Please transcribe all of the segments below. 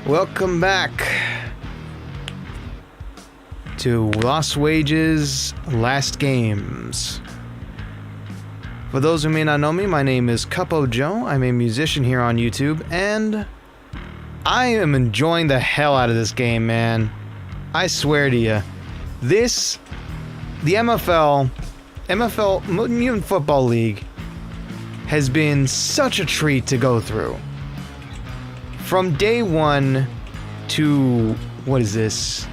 Welcome back to Lost Wages Last Games. For those who may not know me, my name is Popup Joe. I'm a musician here on YouTube, and I am enjoying the hell out of this game, man. I swear to you. The MFL, Mutant Football League, has been such a treat to go through. From day one to, what is this?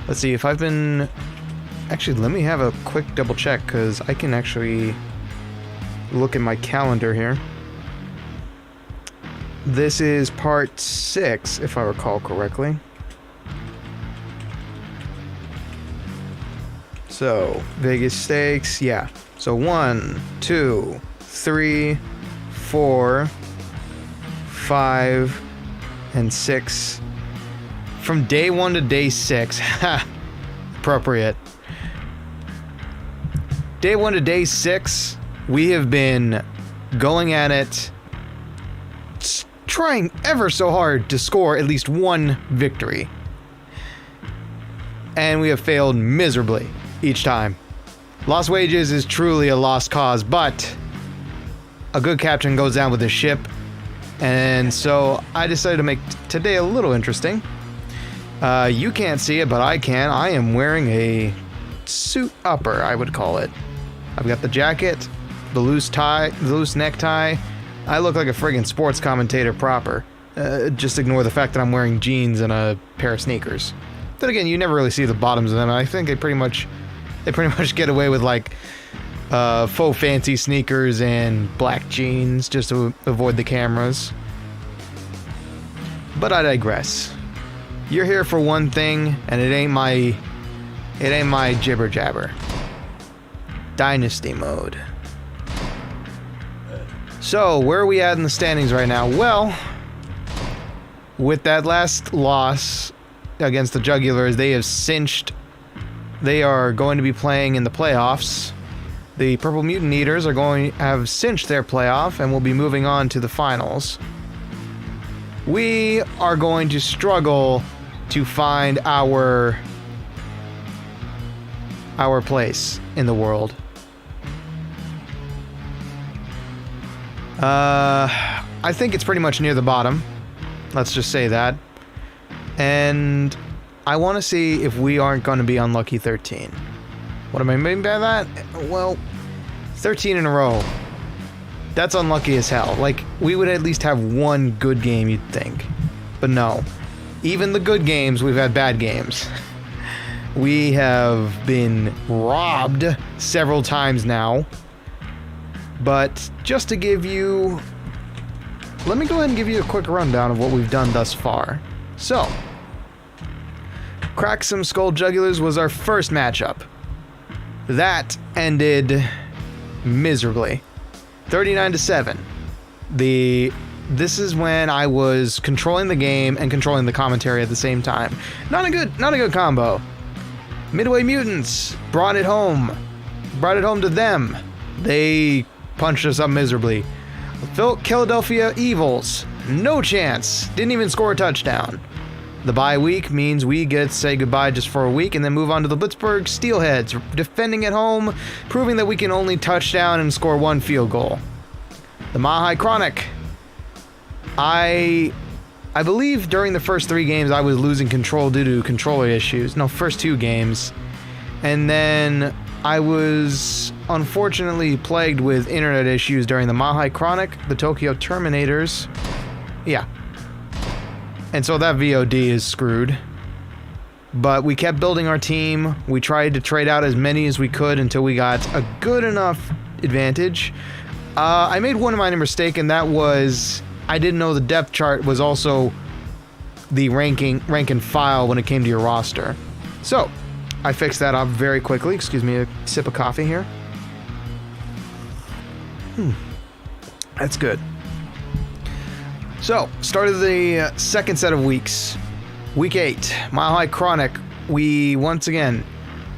Let's see, if I've been... Actually, let me have a quick double check, because I can actually look at my calendar here. This is part 6, if I recall correctly. So, Vegas Stakes, yeah. So 1, 2, 3, 4, 5, and 6. From day 1 to day 6. Ha! Appropriate. Day 1 to day 6, we have been going at it, trying ever so hard to score at least one victory. And we have failed miserably each time. Lost Wages is truly a lost cause, but a good captain goes down with his ship. And so I decided to make today a little interesting. You can't see it, but I can. I am wearing a suit upper, I would call it. I've got the jacket, the loose necktie. I look like a friggin' sports commentator proper. Just ignore the fact that I'm wearing jeans and a pair of sneakers. Then again, you never really see the bottoms of them. I think they pretty much get away with like faux fancy sneakers and black jeans just to avoid the cameras. But I digress. You're here for one thing, and it ain't my jibber jabber. Dynasty mode. So, where are we at in the standings right now? Well, with that last loss against the Jugulars, they have cinched. They are going to be playing in the playoffs. The Purple Mutant Eaters have cinched their playoff and will be moving on to the finals. We are going to struggle to find our place in the world. I think it's pretty much near the bottom. Let's just say that. And I want to see if we aren't going to be unlucky 13. What am I meaning by that? Well, 13 in a row. That's unlucky as hell. Like, we would at least have one good game, you'd think. But no. Even the good games, we've had bad games. We have been robbed several times now. But just to give you... Let me go ahead and give you a quick rundown of what we've done thus far. So, Crack Some Skull Jugulars was our first matchup. That ended miserably. 39-7. This is when I was controlling the game and controlling the commentary at the same time. Not a good combo. Midway Mutants brought it home to them. They punched us up miserably. Philadelphia Evils, no chance. Didn't even score a touchdown. The bye week means we get to say goodbye just for a week and then move on to the Blitzburg Steelheads, defending at home, proving that we can only touchdown and score one field goal. The Mahai Chronic. I believe during the first 3 games I was losing control due to controller issues. No, first 2 games. And then I was unfortunately plagued with internet issues during the Mahai Chronic, the Tokyo Terminators. Yeah. And so that VOD is screwed. But we kept building our team. We tried to trade out as many as we could until we got a good enough advantage. I made one minor mistake, and that was I didn't know the depth chart was also the rank and file when it came to your roster. So, I fixed that up very quickly. Excuse me, a sip of coffee here. That's good. So, started the second set of weeks. Week 8, Mile High Chronic. We once again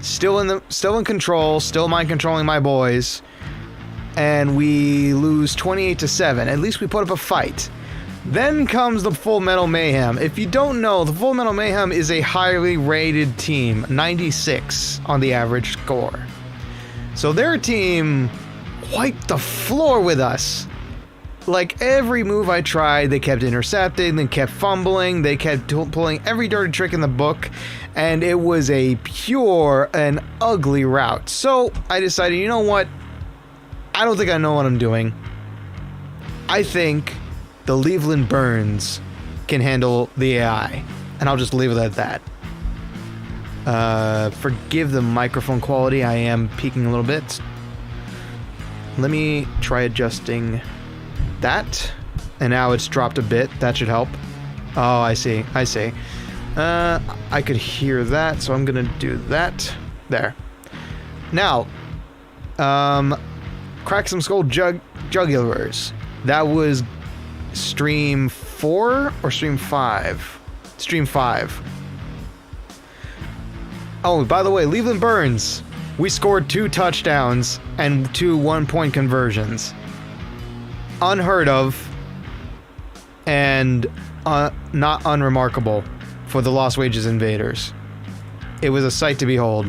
still in control, still mind controlling my boys, and we lose 28-7. At least we put up a fight. Then comes the Full Metal Mayhem. If you don't know, the Full Metal Mayhem is a highly rated team, 96 on the average score. So their team wiped the floor with us. Like, every move I tried, they kept intercepting, they kept fumbling, they kept pulling every dirty trick in the book, and it was a pure and ugly rout. So I decided, you know what? I don't think I know what I'm doing. I think the Cleveland Burns can handle the AI, and I'll just leave it at that. Forgive the microphone quality, I am peaking a little bit. Let me try adjusting that, and now it's dropped a bit. That should help. Oh, I see. I could hear that, so I'm gonna do that. There. Now, crack some skull jugulars. That was stream 4 or stream 5? Stream 5. Oh, by the way, Cleveland Burns. We scored 2 touchdowns and 2 one-point conversions. Unheard of and not unremarkable for the Lost Wages Invaders. It was a sight to behold.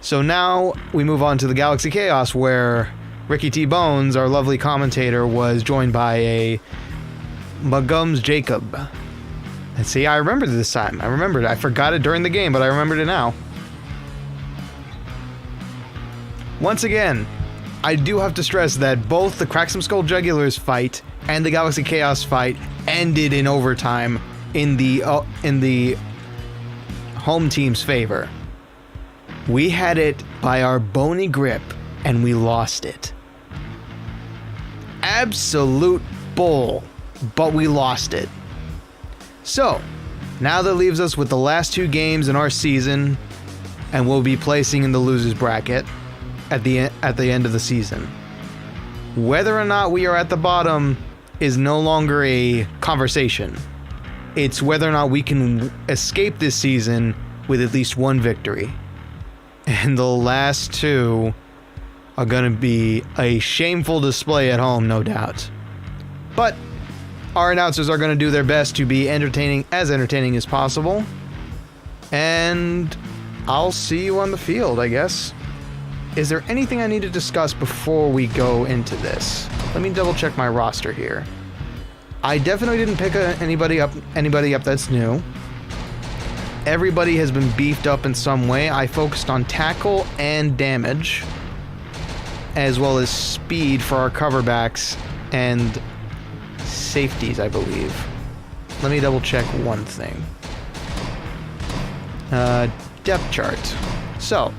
So now we move on to the Galaxy Chaos, where Ricky T. Bones, our lovely commentator, was joined by a Magums Jacob. And see, I remembered this time. I remembered it. I forgot it during the game, but I remembered it now. Once again, I do have to stress that both the Crack Some Skull Jugulars fight and the Galaxy Chaos fight ended in overtime in the home team's favor. We had it by our bony grip, and we lost it. Absolute bull, but we lost it. So, now that leaves us with the last 2 games in our season, and we'll be placing in the losers bracket at the end of the season. Whether or not we are at the bottom is no longer a conversation. It's whether or not we can escape this season with at least 1 victory. And the last 2 are going to be a shameful display at home, no doubt. But our announcers are going to do their best to be entertaining as possible. And I'll see you on the field, I guess. Is there anything I need to discuss before we go into this? Let me double check my roster here. I definitely didn't pick anybody up that's new. Everybody has been beefed up in some way. I focused on tackle and damage, as well as speed for our coverbacks and safeties, I believe. Let me double check one thing. Depth chart. So,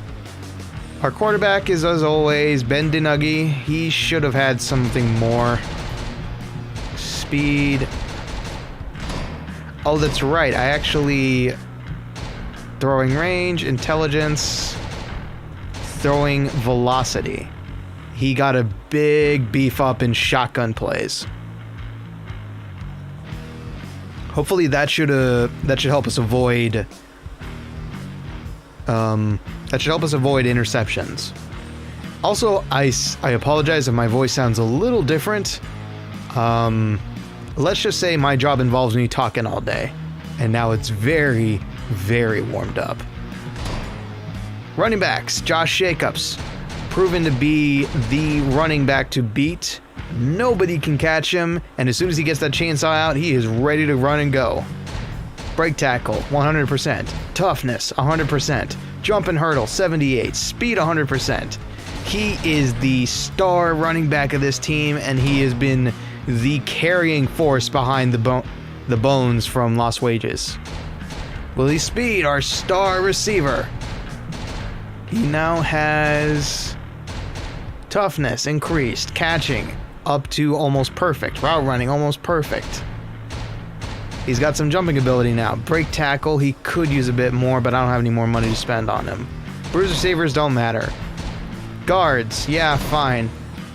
our quarterback is, as always, Ben Dinuggy. He should have had something more. Speed. Oh, that's right. I actually... Throwing range, intelligence, throwing velocity. He got a big beef up in shotgun plays. Hopefully that should help us avoid interceptions. Also, I apologize if my voice sounds a little different. Let's just say my job involves me talking all day, and now it's very, very warmed up. Running backs, Josh Jacobs, proven to be the running back to beat. Nobody can catch him, and as soon as he gets that chainsaw out, he is ready to run and go. Break tackle, 100%. Toughness, 100%. Jump and hurdle, 78. Speed, 100%. He is the star running back of this team, and he has been the carrying force behind the Bones from Lost Wages. Willie Speed, our star receiver. He now has toughness increased, catching up to almost perfect, route running almost perfect. He's got some jumping ability now. Break tackle, he could use a bit more, but I don't have any more money to spend on him. Bruiser savers don't matter. Guards, yeah, fine.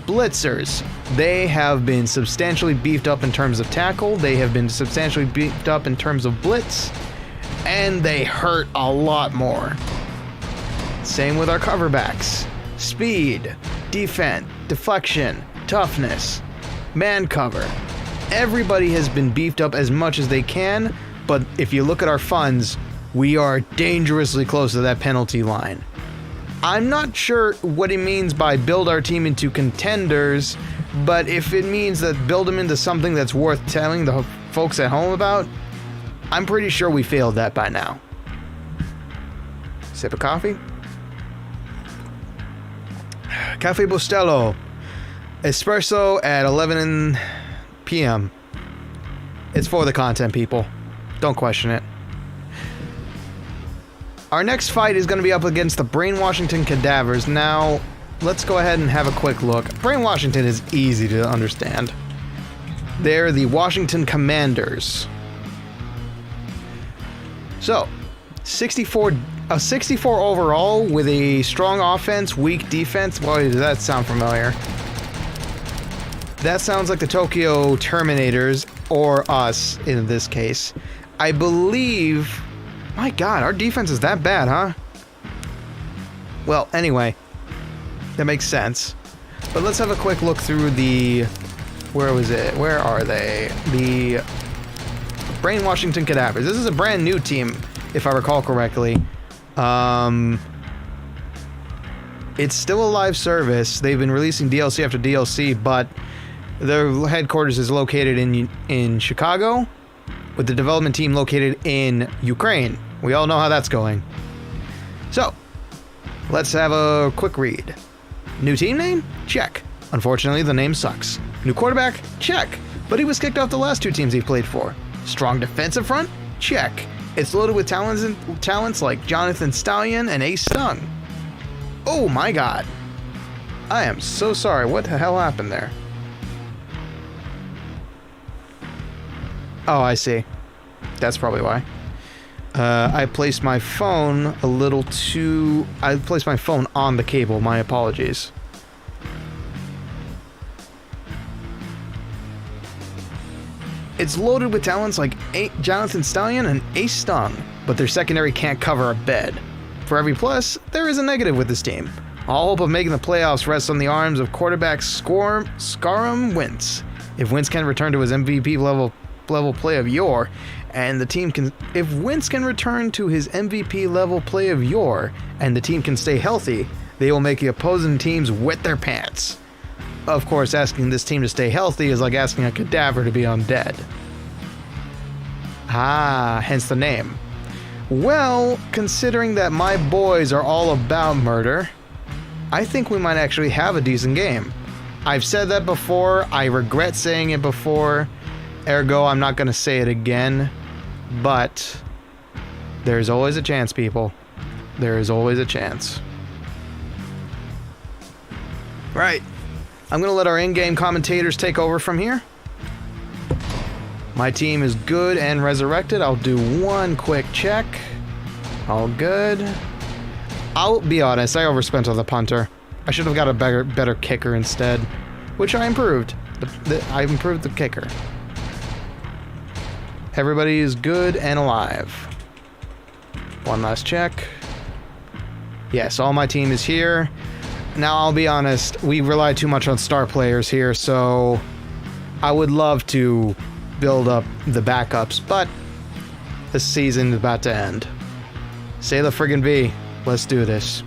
Blitzers, they have been substantially beefed up in terms of tackle. They have been substantially beefed up in terms of blitz. And they hurt a lot more. Same with our coverbacks. Speed, defense, deflection, toughness. Man cover. Everybody has been beefed up as much as they can, but if you look at our funds, we are dangerously close to that penalty line. I'm not sure what he means by build our team into contenders, but if it means that build them into something that's worth telling the folks at home about, I'm pretty sure we failed that by now. Sip of coffee. Cafe Bustelo. Espresso at 11 p.m. It's for the content, people. Don't question it. Our next fight is going to be up against the Brain Washington Cadavers. Now, let's go ahead and have a quick look. Brain Washington is easy to understand. They're the Washington Commanders. So, 64 overall with a strong offense, weak defense. Boy, does that sound familiar. That sounds like the Tokyo Terminators, or us in this case. I believe... My God, our defense is that bad, huh? Well, anyway, that makes sense. But let's have a quick look through the... Where was it? Where are they? The Brain Washington Cadavers. This is a brand new team, if I recall correctly. It's still a live service. They've been releasing DLC after DLC, but their headquarters is located in Chicago, with the development team located in Ukraine. We all know how that's going. So, let's have a quick read. New team name? Check. Unfortunately, the name sucks. New quarterback? Check. But he was kicked off the last two teams he played for. Strong defensive front? Check. It's loaded with talents like Jonathan Stallion and Ace Stung. Oh my God. I am so sorry. What the hell happened there? Oh, I see. That's probably why. I placed my phone a little too... I placed my phone on the cable. My apologies. It's loaded with talents like Jonathan Stallion and Ace Stung, but their secondary can't cover a bed. For every plus, there is a negative with this team. All hope of making the playoffs rests on the arms of quarterback Scarum Wentz. If Wentz can return to his MVP level play of yore, and the team can... If Wentz can return to his MVP level play of yore, and the team can stay healthy, they will make the opposing teams wet their pants. Of course, asking this team to stay healthy is like asking a cadaver to be undead. Ah, hence the name. Well, considering that my boys are all about murder, I think we might actually have a decent game. I've said that before, I regret saying it before, ergo I'm not going to say it again, but there's always a chance, people. There is always a chance. Right. I'm going to let our in-game commentators take over from here. My team is good and resurrected. I'll do one quick check. All good. I'll be honest, I overspent on the punter. I should have got a better kicker instead, which I improved. I improved the kicker. Everybody is good and alive. One last check. Yes, all my team is here. Now, I'll be honest, we rely too much on star players here, so I would love to build up the backups, but the season is about to end. Say the friggin' V. Let's do this.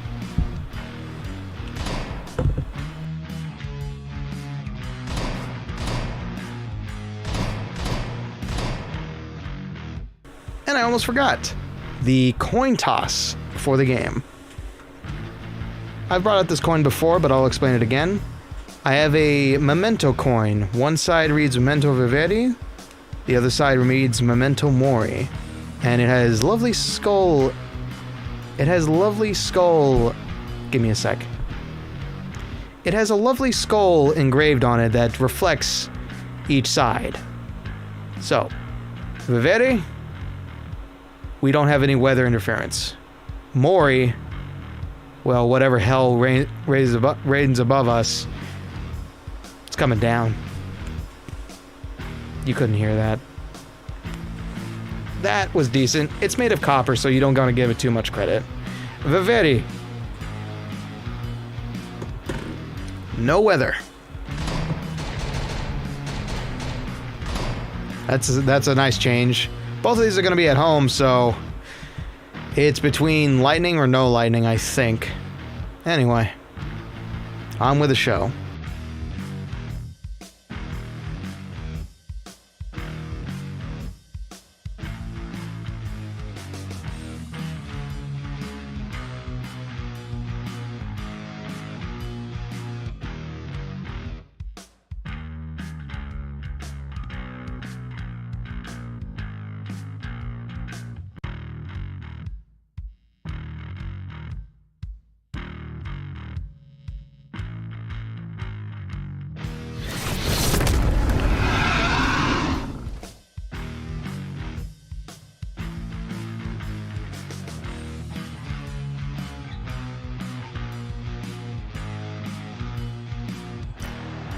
And I almost forgot. The coin toss for the game. I've brought out this coin before, but I'll explain it again. I have a memento coin. One side reads Memento Vivere, the other side reads Memento Mori. And it has lovely skull... It has lovely skull... Give me a sec. It has a lovely skull engraved on it that reflects each side. So, Vivere, we don't have any weather interference. Mori, well, whatever hell reigns above us, it's coming down. You couldn't hear that. That was decent. It's made of copper, so you don't gotta give it too much credit. Vivere. No weather. That's a nice change. Both of these are going to be at home, so it's between lightning or no lightning, I think. Anyway, on with the show.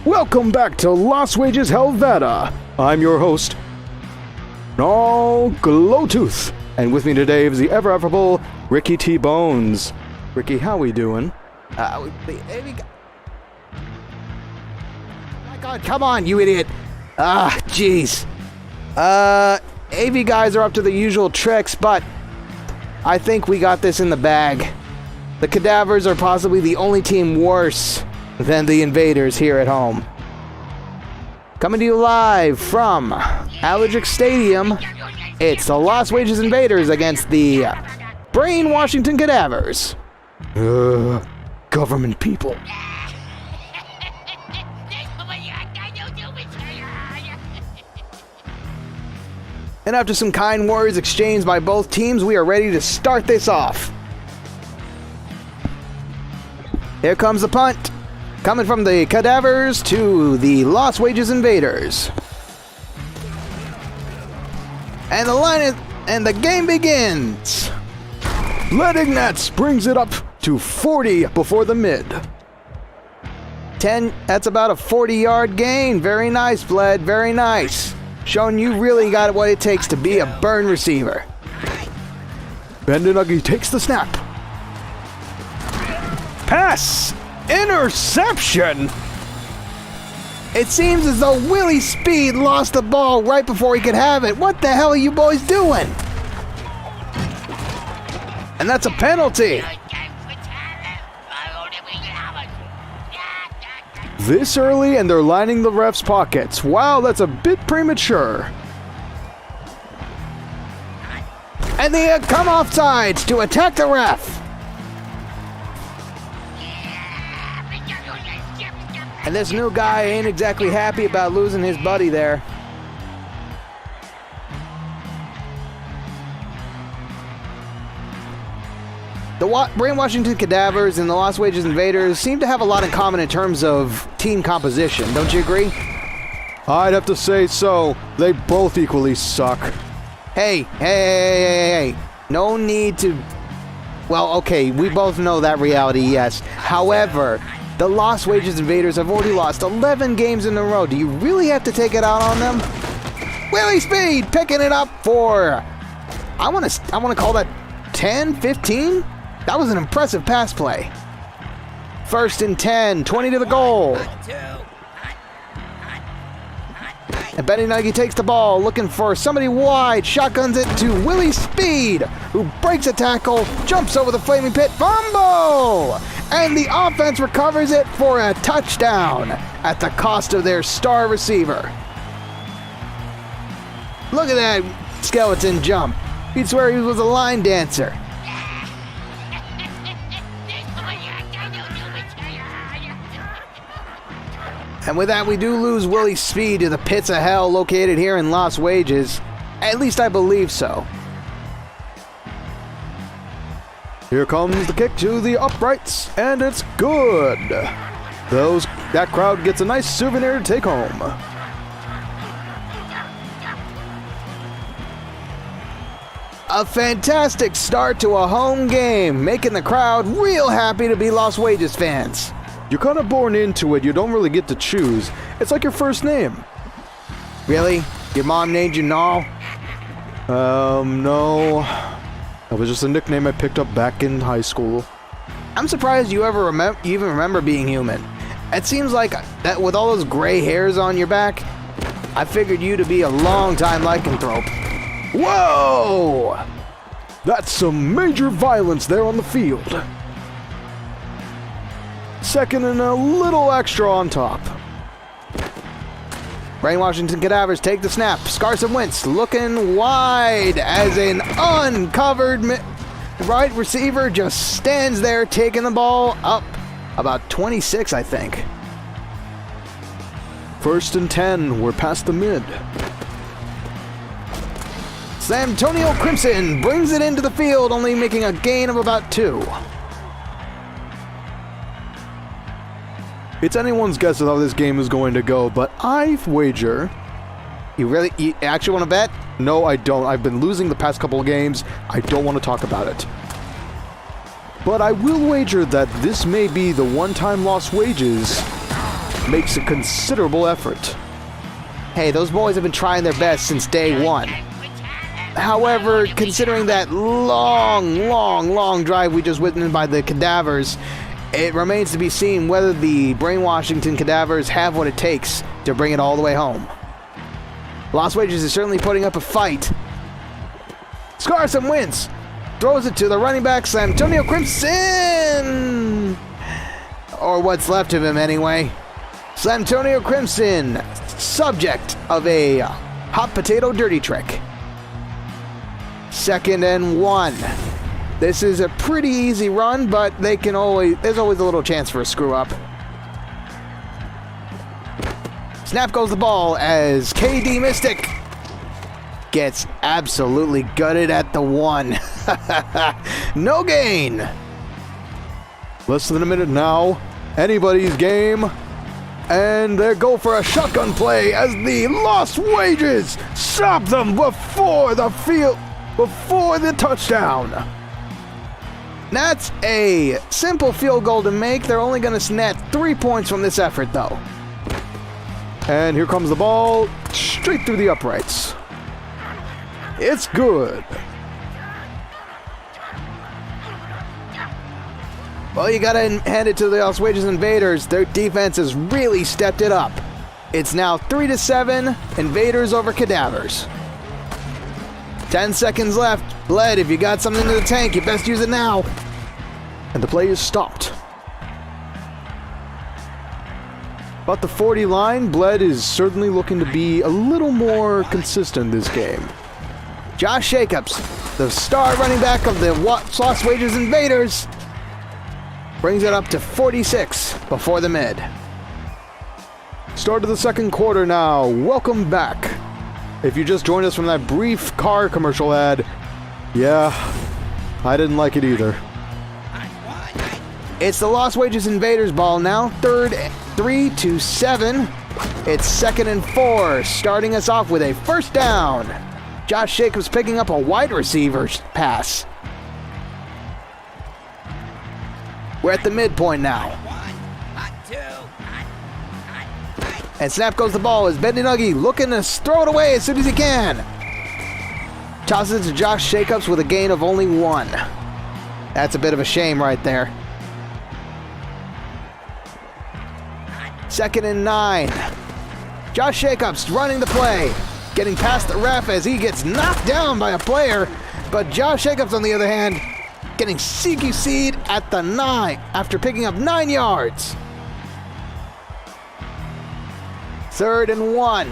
Welcome back to Las Wages Helveta. I'm your host, No Glowtooth, and with me today is the ever-affable Ricky T. Bones. Ricky, how we doing? My God, come on, you idiot! Jeez. AV guys are up to the usual tricks, but I think we got this in the bag. The Cadavers are possibly the only team worse than the Invaders here at home. Coming to you live from Allergic Stadium, it's the Las Wages Invaders against the Brain Washington Cadavers. Government people. And after some kind words exchanged by both teams, we are ready to start this off. Here comes the punt. Coming from the Cadavers to the Las Wages Invaders. And the line is, and the game begins. Letting Nets brings it up to 40 before the mid. 10, that's about a 40-yard gain. Very nice, Bled, very nice. Showing you really got what it takes to be a burn receiver. Bendenuggy takes the snap. Pass! Interception! It seems as though Willie Speed lost the ball right before he could have it. What the hell are you boys doing? And that's a penalty. This early and they're lining the ref's pockets. Wow, that's a bit premature. And they come off sides to attack the ref. And this new guy ain't exactly happy about losing his buddy there. The Brain Washington Cadavers and the Las Wages Invaders seem to have a lot in common in terms of team composition. Don't you agree? I'd have to say so. They both equally suck. Hey. No need to... Well, okay, we both know that reality, yes. However, the Las Wages Invaders have already lost 11 games in a row. Do you really have to take it out on them? Willie Speed picking it up for... I want to call that 10, 15? That was an impressive pass play. 1st and 10, 20 to the goal. And Benny Nuggy takes the ball, looking for somebody wide, shotguns it to Willie Speed, who breaks a tackle, jumps over the flaming pit, fumble! And the offense recovers it for a touchdown at the cost of their star receiver. Look at that skeleton jump. He'd swear he was a line dancer. And with that, we do lose Willie Speed to the pits of hell located here in Las Wages. At least I believe so. Here comes the kick to the uprights, and it's good. That crowd gets a nice souvenir to take home. A fantastic start to a home game, making the crowd real happy to be Las Wages fans. You're kind of born into it. You don't really get to choose. It's like your first name. Really? Your mom named you Nall? No. That was just a nickname I picked up back in high school. I'm surprised you even remember being human. It seems like that with all those gray hairs on your back, I figured you to be a long-time lycanthrope. Whoa! That's some major violence there on the field. Second and a little extra on top. Brainwashing cadavers take the snap. Scarson Wentz looking wide as an uncovered right receiver just stands there taking the ball up about 26, I think. 1st and 10, we're past the mid. San Antonio Crimson brings it into the field, only making a gain of about 2. It's anyone's guess of how this game is going to go, but I wager... You actually want to bet? No, I don't. I've been losing the past couple of games. I don't want to talk about it. But I will wager that this may be the one-time lost wages makes a considerable effort. Hey, those boys have been trying their best since day one. However, considering that long drive we just witnessed by the cadavers, it remains to be seen whether the Brainwashington cadavers have what it takes to bring it all the way home. Lost Wages is certainly putting up a fight. Scarson wins. Throws it to the running back, San Antonio Crimson! Or what's left of him anyway. San Antonio Crimson, subject of a hot potato dirty trick. 2nd and 1. This is a pretty easy run, but there's always a little chance for a screw up. Snap goes the ball as KD Mystic gets absolutely gutted at the 1. No gain. Less than a minute now. Anybody's game. And they go for a shotgun play as the Lost Wages stop them before the touchdown. That's a simple field goal to make. They're only going to net 3 points from this effort, though. And here comes the ball straight through the uprights. It's good. Well, you got to hand it to the Lost Wages Invaders. Their defense has really stepped it up. It's now 3-7, Invaders over Cadavers. 10 seconds left. Bled, if you got something in the tank, you best use it now. And the play is stopped. About the 40 line, Bled is certainly looking to be a little more consistent this game. Josh Jacobs, the star running back of the Lost Wages Invaders, brings it up to 46 before the mid. Start of the second quarter now. Welcome back. If you just joined us from that brief car commercial ad, yeah, I didn't like it either. It's the Lost Wages Invaders ball now. 3-7. It's 2nd and 4, starting us off with a first down. Josh Jacobs picking up a wide receiver pass. We're at the midpoint now. And snap goes the ball as Bendenuggy looking to throw it away as soon as he can. Tosses it to Josh Jacobs with a gain of only 1. That's a bit of a shame right there. 2nd and 9. Josh Jacobs running the play. Getting past the ref as he gets knocked down by a player. But Josh Jacobs, on the other hand, getting CQC'd at the 9 after picking up 9 yards. 3rd and 1.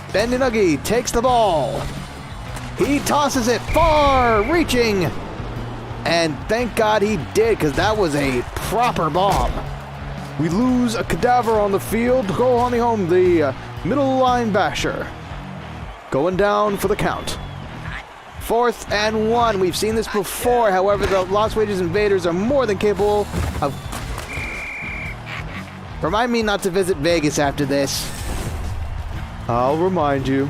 Bendenuggy takes the ball. He tosses it far, reaching. And thank God he did, because that was a proper bomb. We lose a cadaver on the field. Go on home, the middle line basher. Going down for the count. 4th and 1. We've seen this before. However, the Lost Wages Invaders are more than capable of... Remind me not to visit Vegas after this. I'll remind you.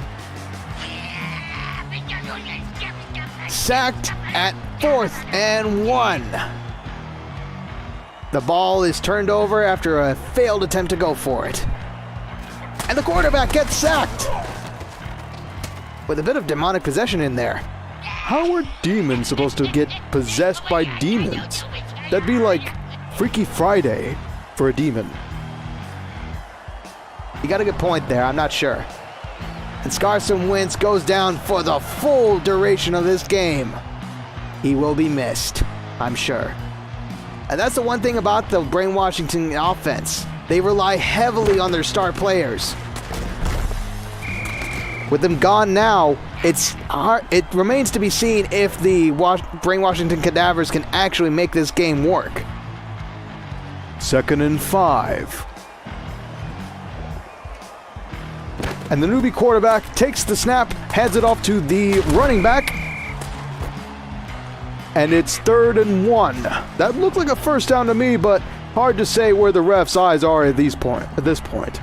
Sacked at 4th and 1. The ball is turned over after a failed attempt to go for it. And the quarterback gets sacked. With a bit of demonic possession in there. How are demons supposed to get possessed by demons? That'd be like Freaky Friday for a demon. You got a good point there. I'm not sure. And Carson Wentz goes down for the full duration of this game. He will be missed, I'm sure. And that's the one thing about the Washington offense. They rely heavily on their star players. With them gone now, it's hard. It remains to be seen if the Washington Cadavers can actually make this game work. 2nd and 5. And the newbie quarterback takes the snap, hands it off to the running back. And it's 3rd and 1. That looked like a first down to me, but hard to say where the ref's eyes are at this point.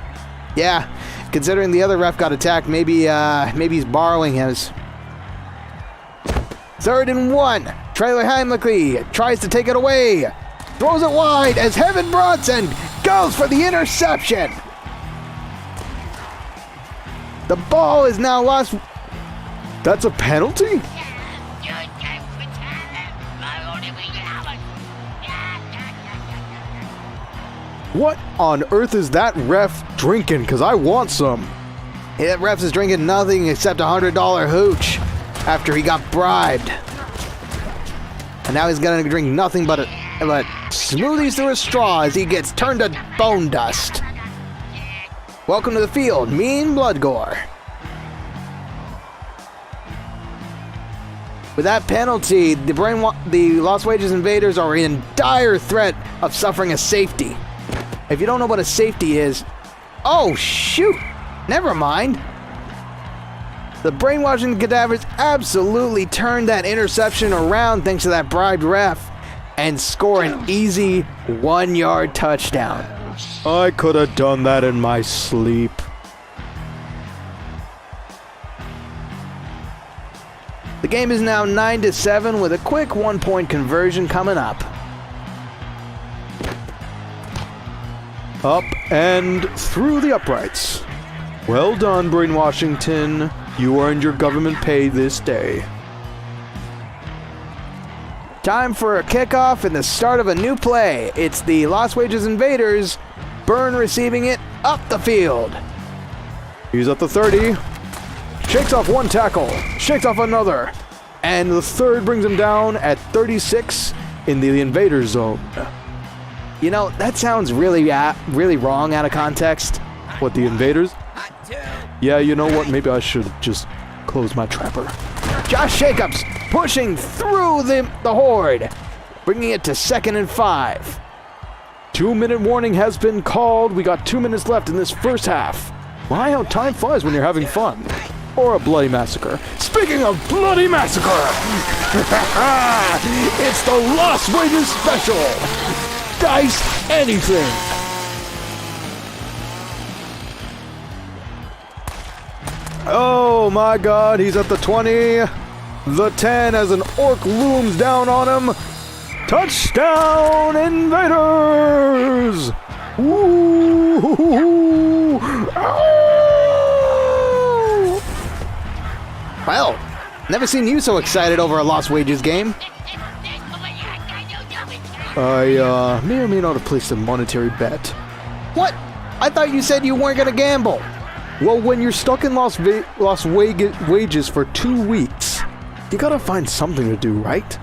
Yeah, considering the other ref got attacked, maybe he's borrowing his. 3rd and 1. Trailer Heimlich tries to take it away. Throws it wide as Heaven Bronson goes for the interception. The ball is now lost. That's a penalty? What on earth is that ref drinking? Because I want some. Yeah, that ref is drinking nothing except a $100 hooch after he got bribed. And now he's going to drink nothing but smoothies through a straw as he gets turned to bone dust. Welcome to the field, Mean Blood Gore. With that penalty, the Las Vegas Invaders are in dire threat of suffering a safety. If you don't know what a safety is, oh shoot, never mind. The brainwashing Cadavers absolutely turned that interception around thanks to that bribed ref and score an easy 1-yard touchdown. I could have done that in my sleep. The game is now 9-7 with a quick 1-point conversion coming up. Up and through the uprights. Well done, Brain Washington. You earned your government pay this day. Time for a kickoff and the start of a new play. It's the Las Vegas Invaders. Byrne receiving it up the field. He's at the 30. Shakes off one tackle. Shakes off another. And the third brings him down at 36 in the Invader zone. You know, that sounds really wrong out of context. What, the Invaders? Yeah, you know what? Maybe I should just close my trapper. Josh Jacobs pushing through the horde, bringing it to 2nd and 5. 2-minute warning has been called. We got 2 minutes left in this first half. My, how time flies when you're having fun. Or a bloody massacre. Speaking of bloody massacre, it's the Las Vegas special. Dice anything. Oh my god, he's at the 20. The 10 as an orc looms down on him. Touchdown, Invaders! Ooh! Well, never seen you so excited over a Las Vegas game. I may or may not have placed a monetary bet. What? I thought you said you weren't going to gamble. Well, when you're stuck in Las Vegas for 2 weeks, you gotta find something to do, right?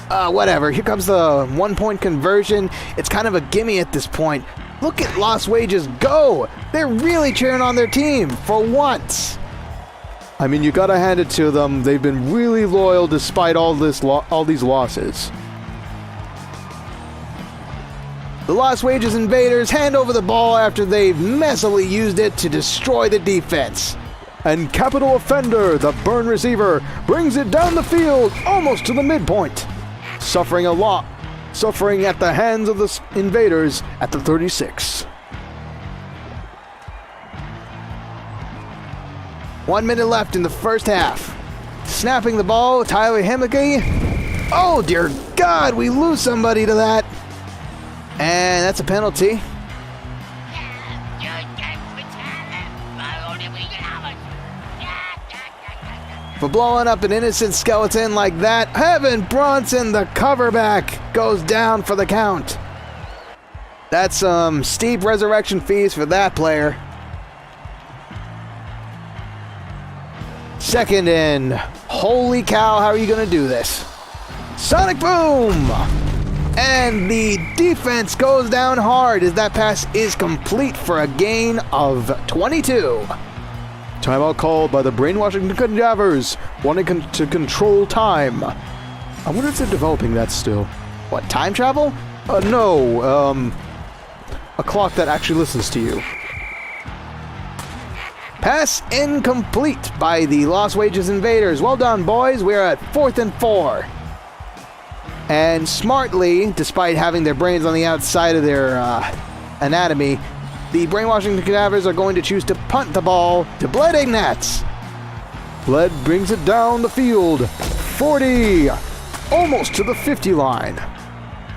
Whatever. Here comes the 1-point conversion. It's kind of a gimme at this point. Look at Las Vegas go. They're really cheering on their team for once. I mean, you gotta hand it to them. They've been really loyal despite all these losses. The Las Vegas Invaders hand over the ball after they've messily used it to destroy the defense. And capital offender, the Byrne receiver, brings it down the field almost to the midpoint. Suffering at the hands of the Invaders at the 36. 1 minute left in the first half. Snapping the ball, Tyler Heimlich. Oh dear God, we lose somebody to that. And that's a penalty. For blowing up an innocent skeleton like that, Heaven Bronson, the coverback, goes down for the count. That's some steep resurrection fees for that player. Second in. Holy cow, how are you going to do this? Sonic Boom! And the defense goes down hard as that pass is complete for a gain of 22. Timeout called by the brainwashing cadavers, wanting to control time. I wonder if they're developing that still. What, time travel? No, a clock that actually listens to you. Pass incomplete by the Lost Wages Invaders. Well done, boys. We're at 4th and 4. And smartly, despite having their brains on the outside of their anatomy, the brainwashing cadavers are going to choose to punt the ball to Bled Ignatz. Bled brings it down the field. 40. Almost to the 50 line.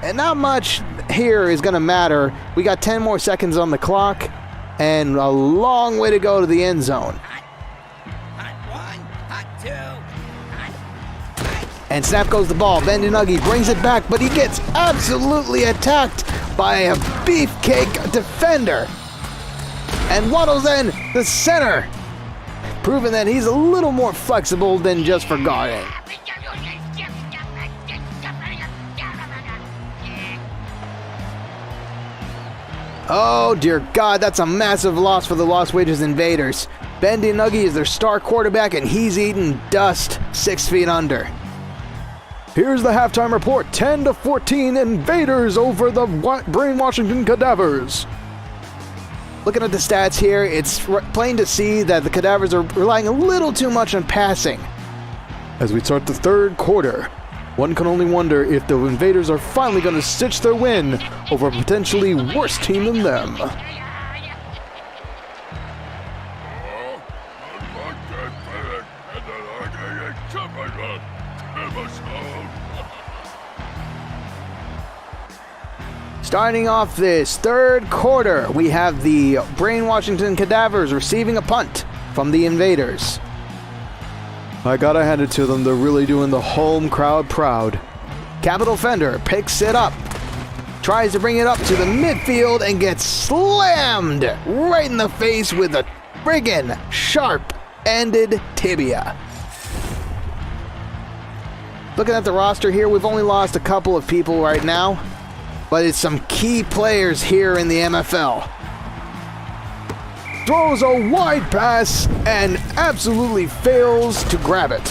And not much here is going to matter. We got 10 more seconds on the clock and a long way to go to the end zone. And snap goes the ball. Bandinuggi brings it back, but he gets absolutely attacked by a beefcake defender. And waddles in the center, proving that he's a little more flexible than just forgotten. Oh dear God, that's a massive loss for the Lost Wages Invaders. Bandinuggi is their star quarterback and he's eating dust 6 feet under. Here's the halftime report. 10-14 Invaders over the brainwashing cadavers. Looking at the stats here, it's plain to see that the cadavers are relying a little too much on passing. As we start the third quarter, one can only wonder if the Invaders are finally going to stitch their win over a potentially worse team than them. Starting off this third quarter, we have the brainwashing cadavers receiving a punt from the Invaders. I gotta hand it to them, they're really doing the home crowd proud. Capital Fender picks it up, tries to bring it up to the midfield and gets slammed right in the face with a friggin' sharp-ended tibia. Looking at the roster here, we've only lost a couple of people right now, but it's some key players here in the MFL. Throws a wide pass and absolutely fails to grab it.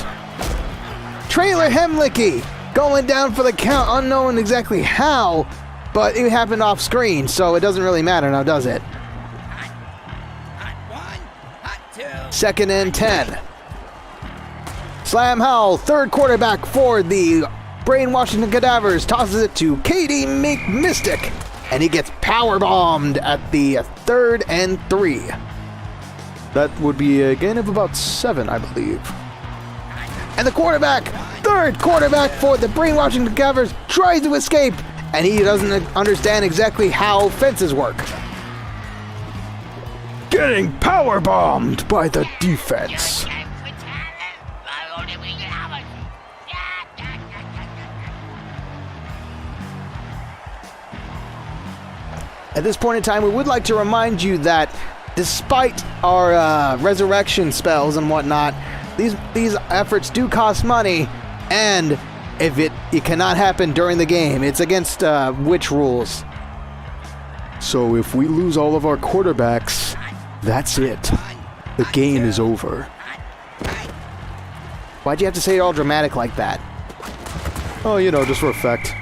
Trailer Hemlicky going down for the count, unknown exactly how, but it happened off screen, so it doesn't really matter now, does it? Second and 10. Slam Howell, third quarterback for the brainwashing cadavers, tosses it to KD Mystic, and he gets power bombed at the 3rd and 3. That would be a gain of about 7, I believe. And the quarterback, third quarterback for the brainwashing cadavers, tries to escape, and he doesn't understand exactly how fences work. Getting power bombed by the defense. At this point in time, we would like to remind you that despite our resurrection spells and whatnot, these efforts do cost money, and if it cannot happen during the game, it's against witch rules. So if we lose all of our quarterbacks, that's it. The game is over. Why'd you have to say it all dramatic like that? Oh, you know, just for effect.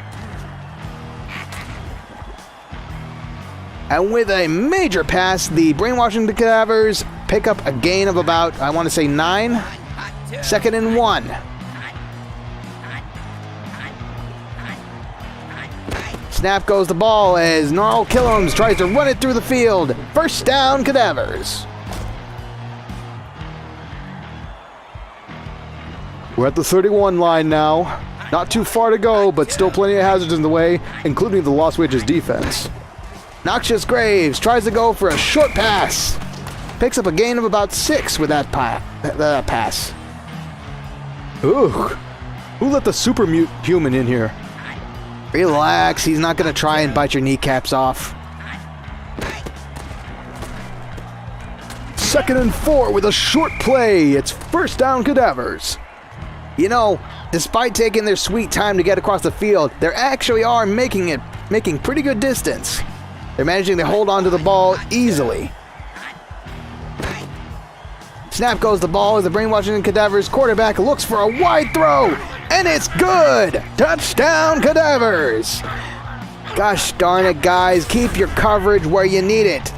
And with a major pass, the brainwashing cadavers pick up a gain of about, I want to say 9. 2nd and 1. Snap goes the ball as Gnarl Killums tries to run it through the field. First down, cadavers. We're at the 31 line now. Not too far to go, but still plenty of hazards in the way, including the Lost Wages defense. Noxious Graves tries to go for a short pass. Picks up a gain of about 6 with that pass. Ooh. Who let the super human in here? Relax, he's not going to try and bite your kneecaps off. 2nd and 4 with a short play. It's first down, Cadavers. You know, despite taking their sweet time to get across the field, they actually are making pretty good distance. They're managing to hold on to the ball easily. Snap goes the ball as the brainwashing Cadavers quarterback looks for a wide throw, and it's good! Touchdown, Cadavers! Gosh darn it, guys, keep your coverage where you need it.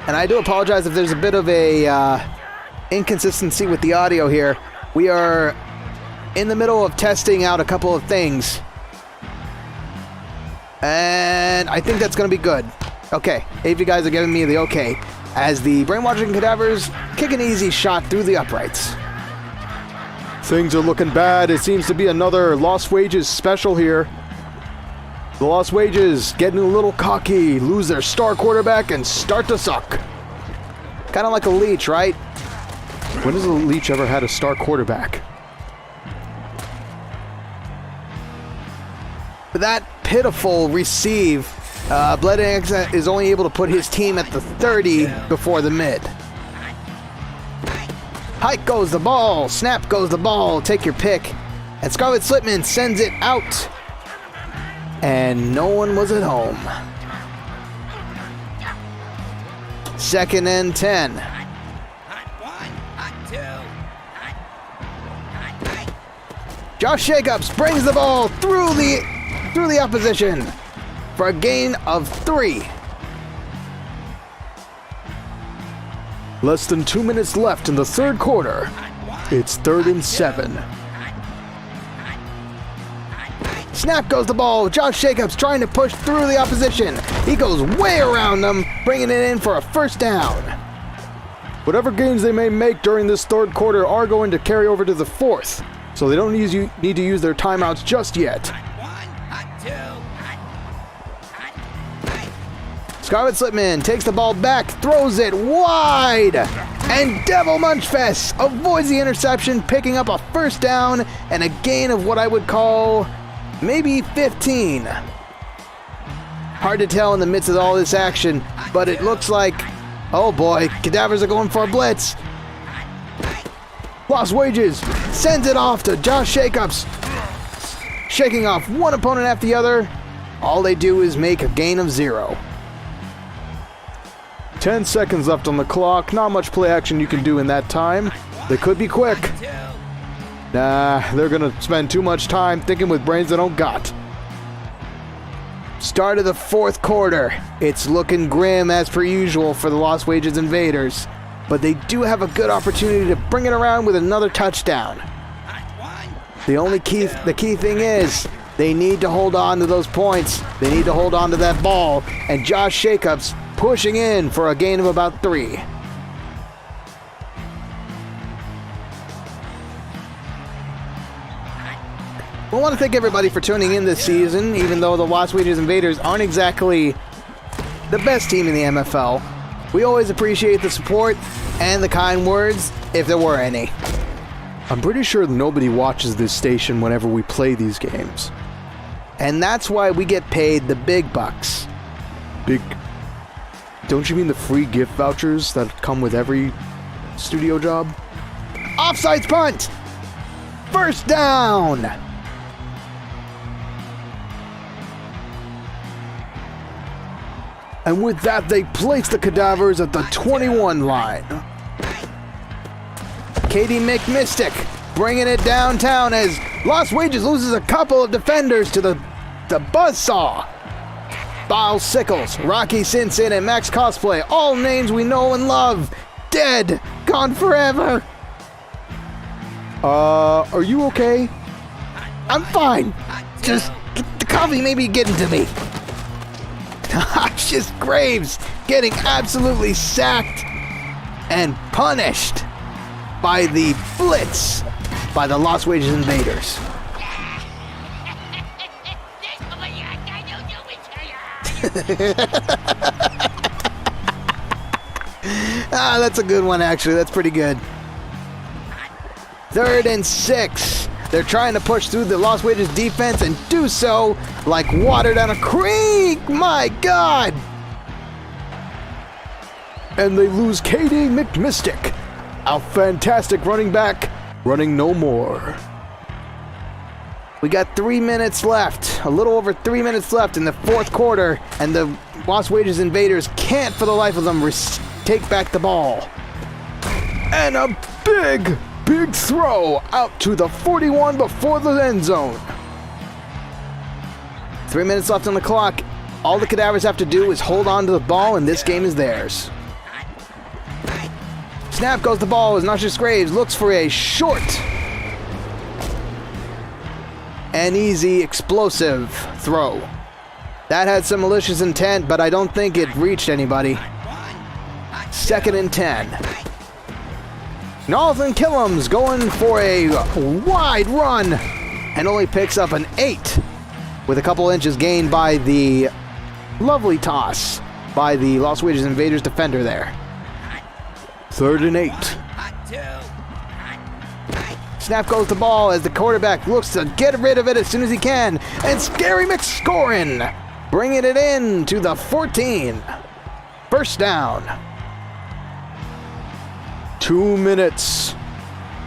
And I do apologize if there's a bit of a inconsistency with the audio here. We are in the middle of testing out a couple of things. And I think that's going to be good. Okay, AV guys are giving me the okay. As the brainwashing Cadavers kick an easy shot through the uprights. Things are looking bad. It seems to be another Lost Wages special here. The Lost Wages getting a little cocky, lose their star quarterback, and start to suck. Kind of like a leech, right? When has a leech ever had a star quarterback? With that pitiful receive, Bleding is only able to put his team at the 30 before the mid. Hike goes the ball, snap goes the ball, take your pick. And Scarlet Slipman sends it out. And no one was at home. 2nd and 10. Josh Jacobs brings the ball through the opposition for a gain of 3. Less than 2 minutes left in the third quarter. It's 3rd and 7. Snap goes the ball. Josh Jacobs trying to push through the opposition. He goes way around them, bringing it in for a first down. Whatever gains they may make during this third quarter are going to carry over to the fourth, so they don't need to use their timeouts just yet. Scarlet Slipman takes the ball back, throws it wide, and Devil Munchfest avoids the interception, picking up a first down and a gain of what I would call maybe 15. Hard to tell in the midst of all this action, but it looks like, oh boy, Cadavers are going for a blitz. Lost Wages sends it off to Josh Jacobs, shaking off one opponent after the other. All they do is make a gain of 0. 10 seconds left on the clock. Not much play action you can do in that time. They could be quick. Nah, they're gonna spend too much time thinking with brains they don't got. Start of the fourth quarter. It's looking grim as per usual for the Lost Wages Invaders, but they do have a good opportunity to bring it around with another touchdown. The key thing is they need to hold on to those points. They need to hold on to that ball, and Josh Jacobs pushing in for a gain of about 3. We want to thank everybody for tuning in this season, even though the Lost Wages Invaders aren't exactly the best team in the MFL. We always appreciate the support and the kind words, if there were any. I'm pretty sure nobody watches this station whenever we play these games. And that's why we get paid the big bucks. Big... Don't you mean the free gift vouchers that come with every studio job? Offsides punt! First down! And with that, they place the Cadavers at the 21 line. Katie McMystic bringing it downtown as Lost Wages loses a couple of defenders to the Buzzsaw. Biles Sickles, Rocky Sinson, and Max Cosplay, all names we know and love, dead, gone forever. Are you okay? I'm fine. Just the coffee may be getting to me. Just Graves getting absolutely sacked and punished by the blitz by the Lost Wages Invaders. That's a good one, actually. That's pretty good. 3rd and 6. They're trying to push through the Lost Wages defense and do so like water down a creek. My God! And they lose Katie McMystic, our fantastic running back, running no more. We got 3 minutes left, a little over 3 minutes left in the fourth quarter, and the Lost Wages Invaders can't for the life of them take back the ball. And a big throw out to the 41 before the end zone. 3 minutes left on the clock. All the Cadavers have to do is hold on to the ball, and this game is theirs. Snap goes the ball as Noxious Graves looks for a short and easy explosive throw. That had some malicious intent, but I don't think it reached anybody. 2nd and 10. Jonathan Killam's going for a wide run and only picks up an 8 with a couple inches gained by the lovely toss by the Lost Wages Invaders defender there. 3rd and 8. Snap goes the ball as the quarterback looks to get rid of it as soon as he can, and Scary McScorin bringing it in to the 14. First down. 2 minutes.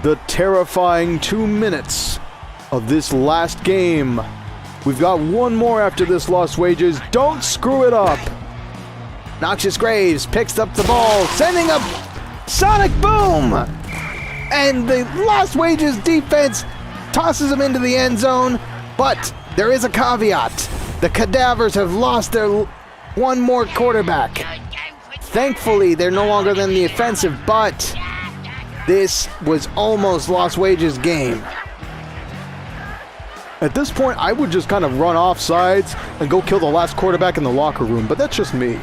The terrifying 2 minutes of this last game. We've got one more after this, Lost Wages. Don't screw it up. Noxious Graves picks up the ball, sending a sonic boom! And the Lost Wages defense tosses him into the end zone, but there is a caveat. The Cadavers have lost their one more quarterback. Thankfully, they're no longer in the offensive, but this was almost Lost Wages' game. At this point, I would just kind of run off sides and go kill the last quarterback in the locker room, but that's just me.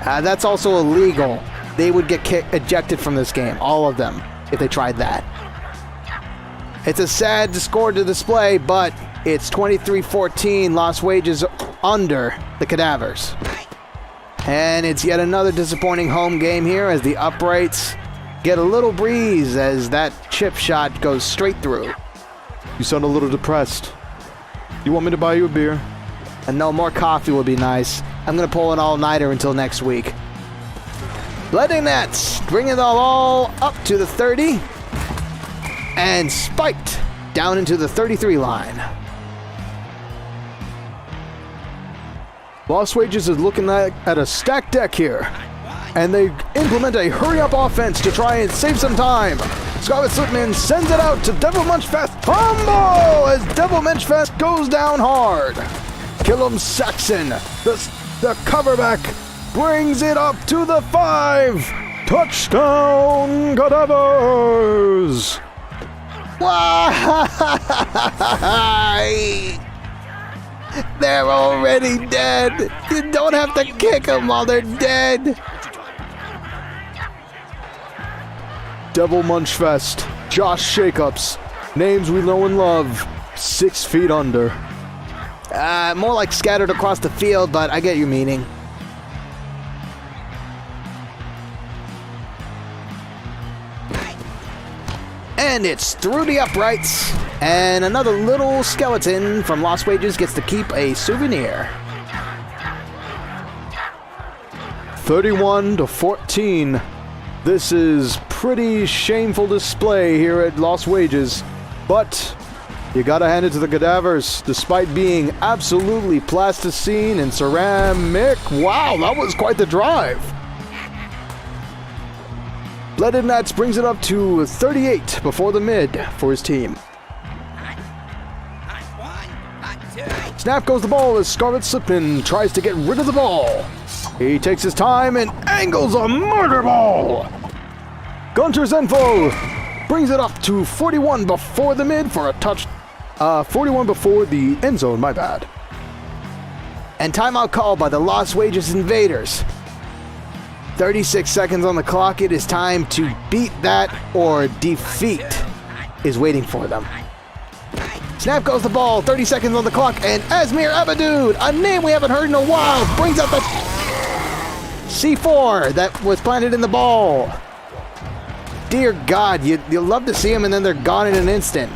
That's also illegal. They would get ejected from this game, all of them, if they tried that. It's a sad score to display, but it's 23-14, Lost Wages under the Cadavers. And it's yet another disappointing home game here as the uprights get a little breeze as that chip shot goes straight through. You sound a little depressed. You want me to buy you a beer? And no, more coffee would be nice. I'm going to pull an all-nighter until next week. Bloody Nets bring it all up to the 30 and spiked down into the 33 line. Lost Wages is looking at a stacked deck here, and they implement a hurry-up offense to try and save some time. Scarlet Slipman sends it out to Devil Munchfest. Fumble as Devil Munchfest goes down hard. Killam Saxon, the coverback, brings it up to the 5. Touchdown, Cadavers! Why? They're already dead. You don't have to kick them while they're dead. Devil Munchfest, Josh Jacobs, names we know and love, 6 feet under. More like scattered across the field, but I get your meaning. And it's through the uprights, and another little skeleton from Lost Wages gets to keep a souvenir. 31-14. This is pretty shameful display here at Lost Wages, but you gotta hand it to the Cadavers, despite being absolutely plasticine and ceramic. Wow, that was quite the drive. Blooded Nats brings it up to 38 before the mid for his team. Snap goes the ball as Scarlet Slipman tries to get rid of the ball. He takes his time and angles a murder ball. Gunter Zenfo brings it up to 41 before the mid for a touch. 41 before the end zone, my bad. And timeout called by the Lost Wages Invaders. 36 seconds on the clock. It is time to beat that or defeat is waiting for them. Snap goes the ball. 30 seconds on the clock. And Asmir Abadoud, a name we haven't heard in a while, brings up the C4 that was planted in the ball. Dear God, you'll love to see them and then they're gone in an instant.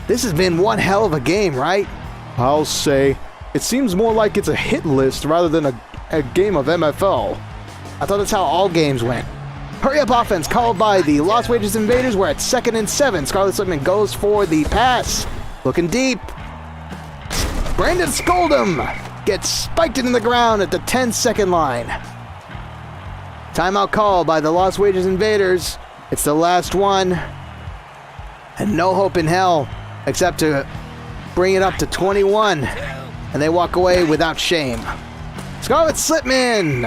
This has been one hell of a game, right? I'll say. It seems more like it's a hit list rather than a game of MFL. I thought that's how all games went. Hurry up offense called by the Las Vegas Invaders. We're at 2nd and 7. Scarlet Slipman goes for the pass. Looking deep. Brandon Scoldham gets spiked into the ground at the 10-second line. Timeout called by the Las Vegas Invaders. It's the last one. And no hope in hell except to bring it up to 21. And they walk away without shame. Scarlet Slipman,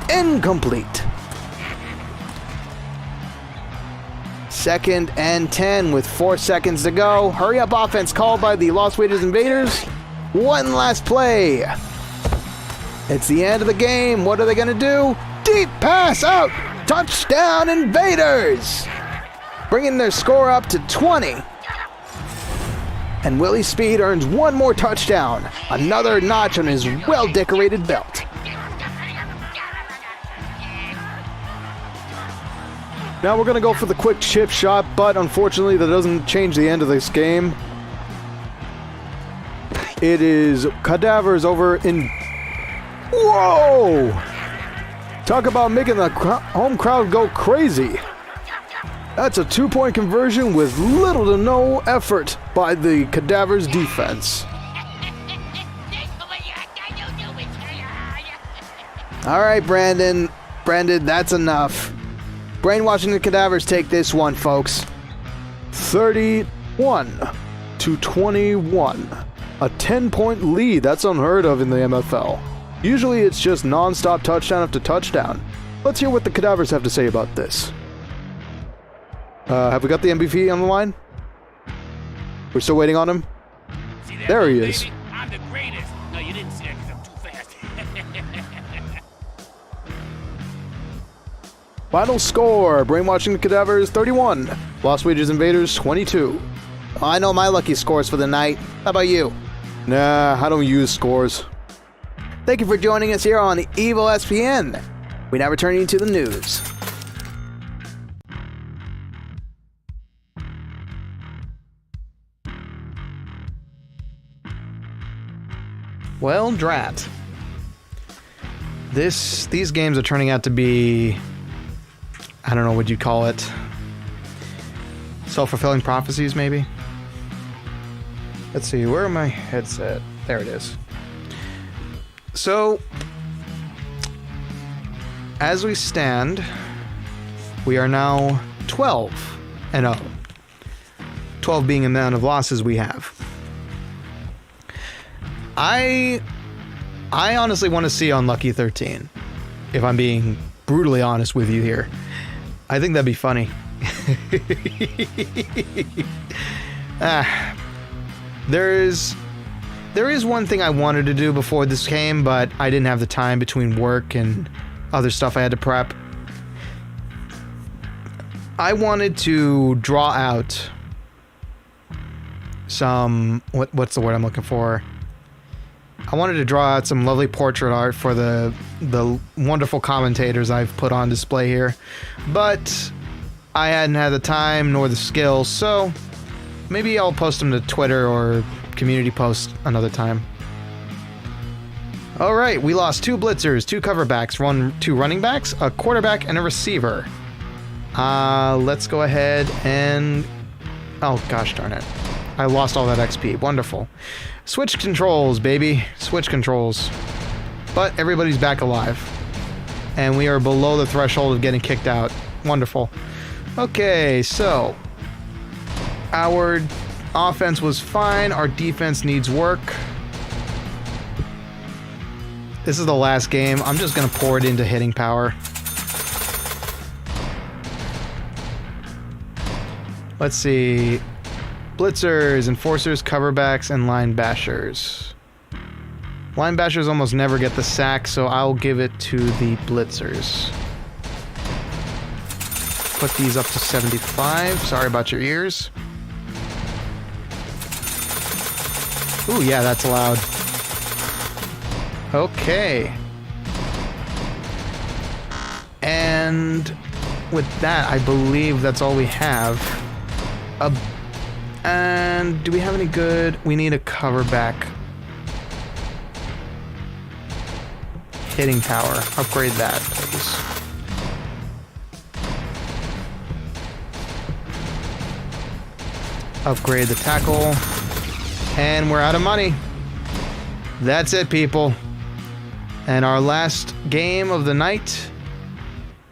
incomplete. 2nd and 10 with 4 seconds to go. Hurry up offense called by the Las Vegas Invaders. One last play. It's the end of the game. What are they going to do? Deep pass out. Touchdown Invaders. Bringing their score up to 20. And Willie Speed earns one more touchdown. Another notch on his well-decorated belt. Now we're going to go for the quick chip shot, but unfortunately that doesn't change the end of this game. It is Cadavers over in... Whoa! Talk about making the home crowd go crazy. That's a 2-point conversion with little to no effort by the Cadavers defense. All right, Brandon, that's enough. Brainwashing the Cadavers take this one, folks. 31-21. A 10-point lead. That's unheard of in the MFL. Usually it's just non-stop touchdown after touchdown. Let's hear what the Cadavers have to say about this. Have we got the MVP on the line? We're still waiting on him? There he is. Baby? I'm the greatest. No, you didn't see that because I'm too fast. Final score, Brainwashing the Cadavers 31, Las Vegas Invaders 22. I know my lucky scores for the night. How about you? Nah, I don't use scores. Thank you for joining us here on Evo SPN. We now return you to the news. Well, drat. These games are turning out to be, I don't know what you'd call it. Self-fulfilling prophecies, maybe? Let's see, where are my headset? There it is. So, as we stand, we are now 12-0. 12 being the amount of losses we have. I honestly want to see Unlucky 13, if I'm being brutally honest with you here. I think that'd be funny. There is one thing I wanted to do before this game, but I didn't have the time between work and other stuff I had to prep. I wanted to draw out some... What's the word I'm looking for? I wanted to draw out some lovely portrait art for the wonderful commentators I've put on display here, but I hadn't had the time nor the skills, so maybe I'll post them to Twitter or community post another time. All right, we lost 2 blitzers, 2 coverbacks, 2 running backs, a quarterback, and a receiver. Let's go ahead and... Oh, gosh darn it. I lost all that XP. Wonderful. Switch controls, baby. Switch controls. But everybody's back alive. And we are below the threshold of getting kicked out. Wonderful. Okay, so... Our offense was fine. Our defense needs work. This is the last game. I'm just going to pour it into hitting power. Let's see... Blitzers, enforcers, coverbacks, and line bashers. Line bashers almost never get the sack, so I'll give it to the blitzers. Put these up to 75. Sorry about your ears. Ooh, yeah, that's loud. Okay. And with that, I believe that's all we have. And do we have any good... We need a cover back. Hitting power. Upgrade that, please. Upgrade the tackle. And we're out of money. That's it, people. And our last game of the night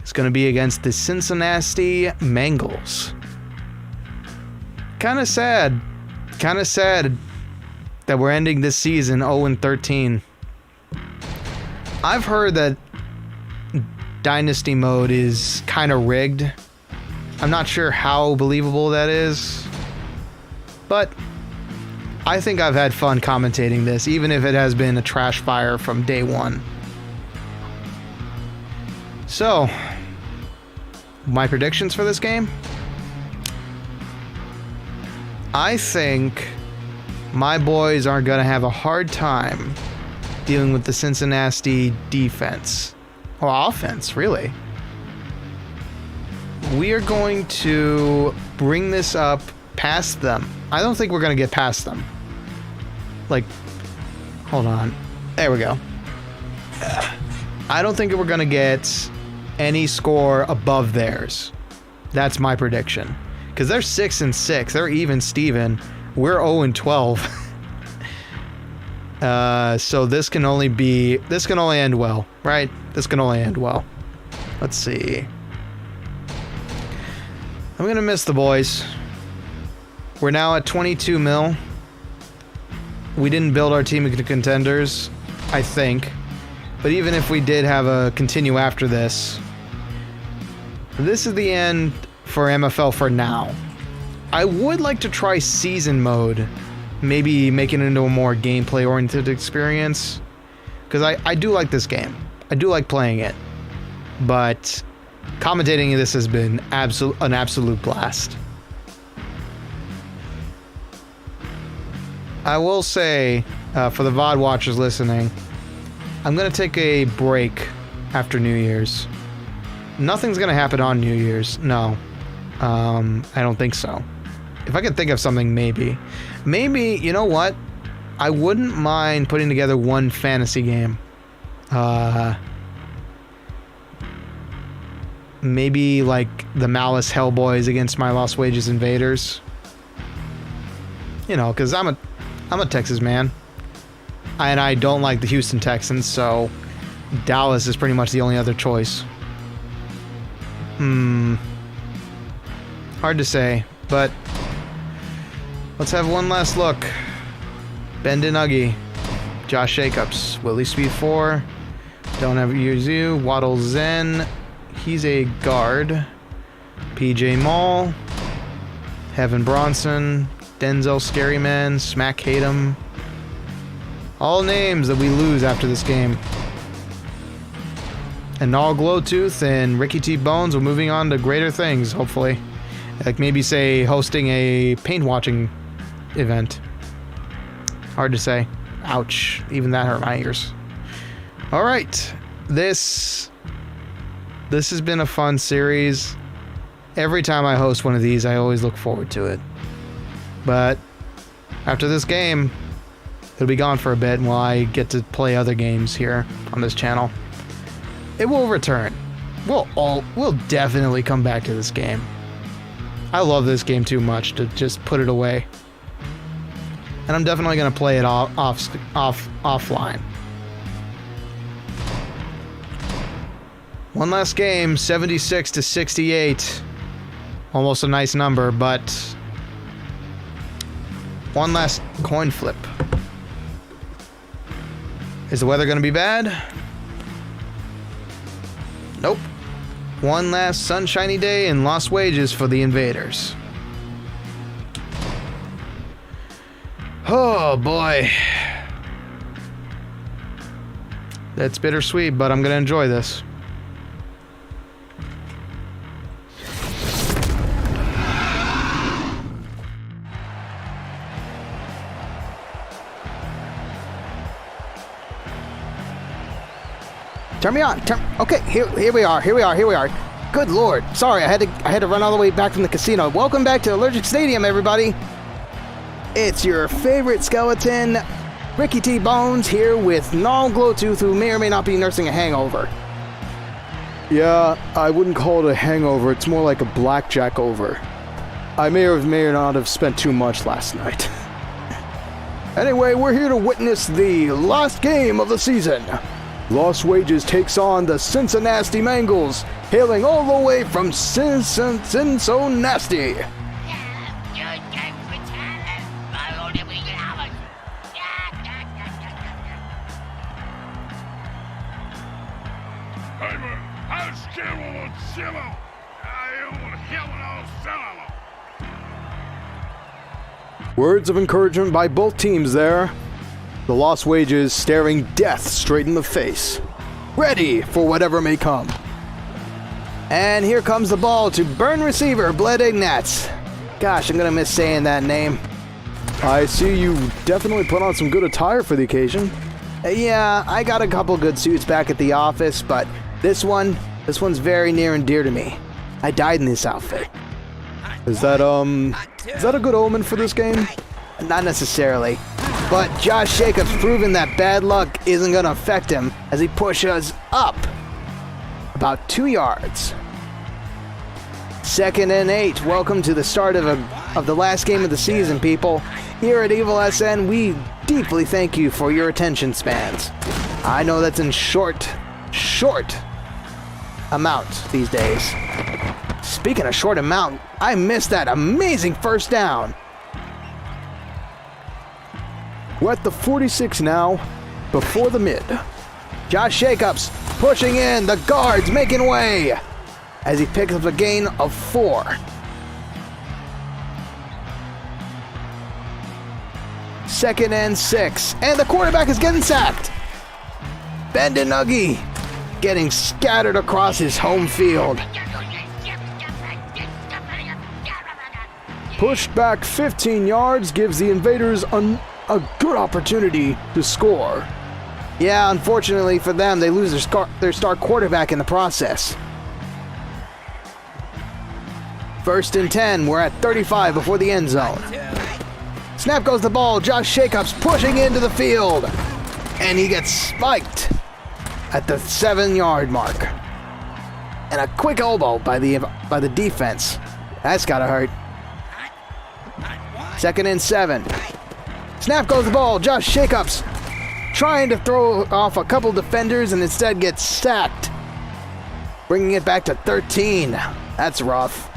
is going to be against the Cincinnati Bengals. Kind of sad that we're ending this season 0-13. I've heard that Dynasty mode is kind of rigged. I'm not sure how believable that is, but I think I've had fun commentating this, even if it has been a trash fire from day one. So, my predictions for this game? I think my boys are going to have a hard time dealing with the Cincinnati defense. Or offense, really. We are going to bring this up past them. I don't think we're going to get past them. Like, hold on. There we go. I don't think we're going to get any score above theirs. That's my prediction. Because they're 6-6. They're even Steven. We're 0-12. So this can only end well, right? This can only end well. Let's see. I'm going to miss the boys. We're now at 22 mil. We didn't build our team into contenders, I think. But even if we did have a continue after this, this is the end for MFL for now. I would like to try season mode, maybe make it into a more gameplay oriented experience, because I do like this game. I do like playing it, but commentating this has been an absolute blast. I will say, for the VOD watchers listening, I'm going to take a break after New Year's. Nothing's going to happen on New Year's, no. I don't think so. If I could think of something, maybe. Maybe, you know what? I wouldn't mind putting together one fantasy game. Maybe like the Malice Hellboys against my Lost Wages Invaders. You know, because I'm a Texas man. And I don't like the Houston Texans, so Dallas is pretty much the only other choice. Hard to say, but let's have one last look. Bendin Uggy, Josh Jacobs, Willie Speed 4, Don't Ever Use You, Waddle Zen, he's a guard, PJ Mall, Heaven Bronson, Denzel Scaryman, Smack Hatem. All names that we lose after this game. And all Glowtooth and Ricky T. Bones are moving on to greater things, hopefully. Like maybe, say, hosting a paint watching event. Hard to say. Ouch. Even that hurt my ears. Alright. This has been a fun series. Every time I host one of these, I always look forward to it. But after this game, it'll be gone for a bit while I get to play other games here on this channel. It will return. We'll definitely come back to this game. I love this game too much to just put it away. And I'm definitely going to play it offline. One last game, 76-68. Almost a nice number, but one last coin flip. Is the weather going to be bad? Nope. One last sunshiny day and lost wages for the Invaders. Oh boy. That's bittersweet, but I'm going to enjoy this. Turn me on. Okay, here we are. Good lord. Sorry, I had to run all the way back from the casino. Welcome back to Allergic Stadium, everybody. It's your favorite skeleton, Ricky T. Bones, here with Null Glowtooth, who may or may not be nursing a hangover. Yeah, I wouldn't call it a hangover. It's more like a blackjack over. I may or not have spent too much last night. Anyway, we're here to witness the last game of the season. Lost Wages takes on the Cincinnati Mangles, hailing all the way from Cincinnati. Words of encouragement by both teams there. The Lost Wages staring death straight in the face, ready for whatever may come. And here comes the ball to burn receiver, Bled Ignatz. Gosh, I'm gonna miss saying that name. I see you definitely put on some good attire for the occasion. Yeah, I got a couple good suits back at the office, but this one's very near and dear to me. I died in this outfit. Is that a good omen for this game? Not necessarily, but Josh Jacobs proven that bad luck isn't going to affect him as he pushes up about 2 yards. 2nd and 8. Welcome to the start of the last game of the season, people. Here at Evil SN, we deeply thank you for your attention spans. I know that's in short amount these days. Speaking of short amount, I missed that amazing first down. We're at the 46 now, before the mid. Josh Jacobs pushing in, the guards making way as he picks up a gain of 4. 2nd and 6, and the quarterback is getting sacked. Bendenuggy getting scattered across his home field. Pushed back 15 yards gives the Invaders a good opportunity to score. Yeah, unfortunately for them, they lose their star quarterback in the process. 1st and 10, we're at 35 before the end zone. Snap goes the ball, Josh Jacobs pushing into the field, and he gets spiked at the 7-yard mark. And a quick elbow by the defense. That's gotta hurt. 2nd and 7. Snap goes the ball, Josh Jacobs trying to throw off a couple defenders and instead gets sacked, bringing it back to 13. That's rough.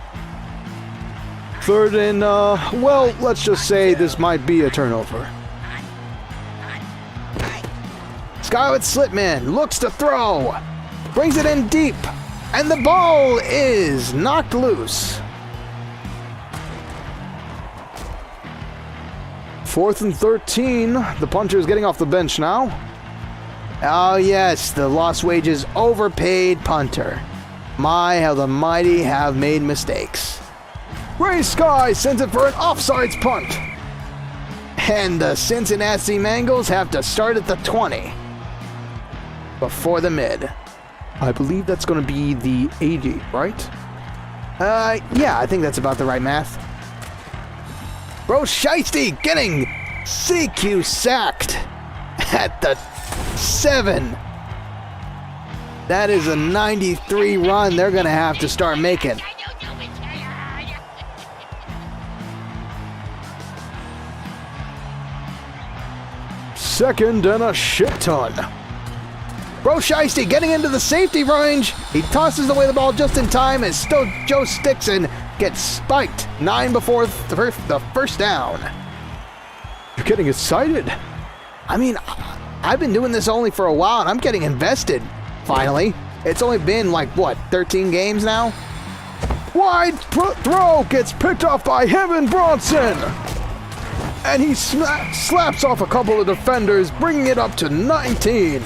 3rd and, well, let's just say this might be a turnover. Scarlet Slipman looks to throw, brings it in deep, and the ball is knocked loose. 4th and 13, the punter is getting off the bench now. Oh yes, the Lost Wages overpaid punter. My, how the mighty have made mistakes. Ray Sky sends it for an offsides punt. And the Cincinnati Mangles have to start at the 20 before the mid. I believe that's going to be the 80, right? Yeah, I think that's about the right math. Bro Shiesty getting CQ sacked at the 7. That is a 93 run they're going to have to start making. Second and a shit ton. Bro Shiesty getting into the safety range. He tosses away the ball just in time as still Joe Stickson gets spiked 9 before the first down. You're getting excited. I mean, I've been doing this only for a while and I'm getting invested, finally. It's only been like, what, 13 games now? Wide throw gets picked off by Heaven Bronson. And he slaps off a couple of defenders, bringing it up to 19.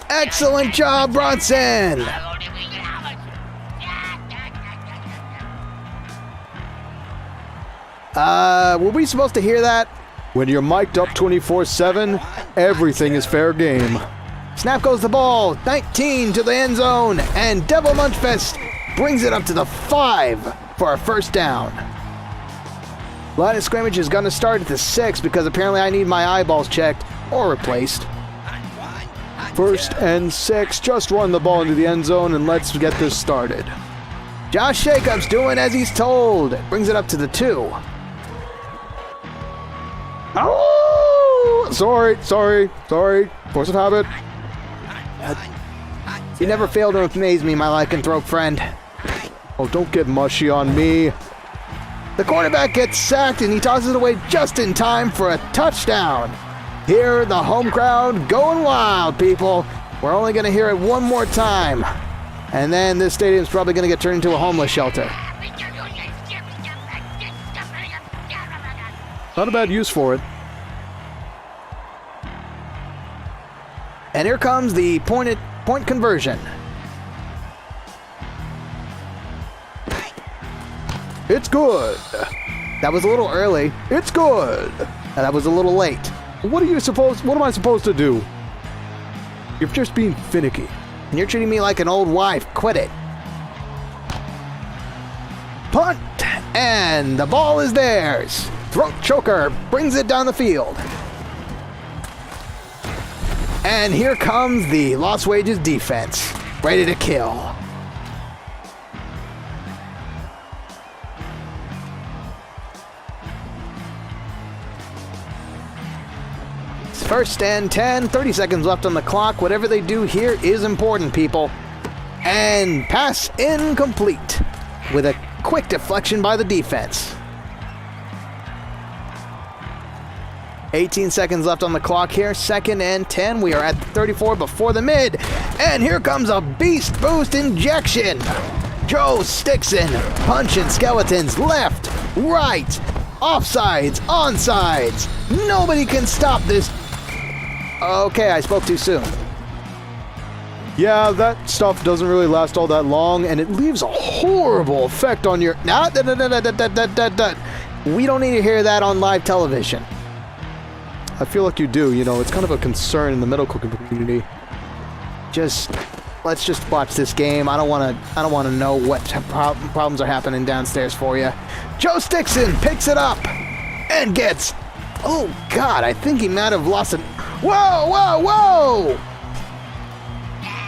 Excellent job, Bronson! Were we supposed to hear that? When you're mic'd up 24/7, everything is fair game. Snap goes the ball, 19 to the end zone, and Devil Munchfest brings it up to the 5 for a first down. Line of scrimmage is going to start at the 6 because apparently I need my eyeballs checked or replaced. 1st and 6. Just run the ball into the end zone and let's get this started. Josh Jacobs doing as he's told. Brings it up to the 2. Oh! Sorry. Force of habit. You never fail to amaze me, my lycanthrope friend. Oh, don't get mushy on me. The quarterback gets sacked and he tosses it away just in time for a touchdown. Hear the home crowd going wild, people. We're only going to hear it one more time. And then this stadium's probably going to get turned into a homeless shelter. Not a bad use for it. And here comes the point conversion. It's good. That was a little early. It's good. And that was a little late. What am I supposed to do? You're just being finicky. And you're treating me like an old wife. Quit it. Punt. And the ball is theirs. Throat choker brings it down the field. And here comes the Lost Wages defense. Ready to kill. It's 1st and 10. 30 seconds left on the clock. Whatever they do here is important, people. And pass incomplete with a quick deflection by the defense. 18 seconds left on the clock here. 2nd and 10. We are at 34 before the mid. And here comes a beast boost injection. Joe Stickson punching skeletons left, right, offsides, onsides. Nobody can stop this. Okay, I spoke too soon. Yeah, that stuff doesn't really last all that long, and it leaves a horrible effect on your... We don't need to hear that on live television. I feel like you do, you know, it's kind of a concern in the medical community. Let's just watch this game. I don't want to know what problems are happening downstairs for you. Joe Stickson picks it up and gets... Oh, God, I think he might have lost it. Whoa!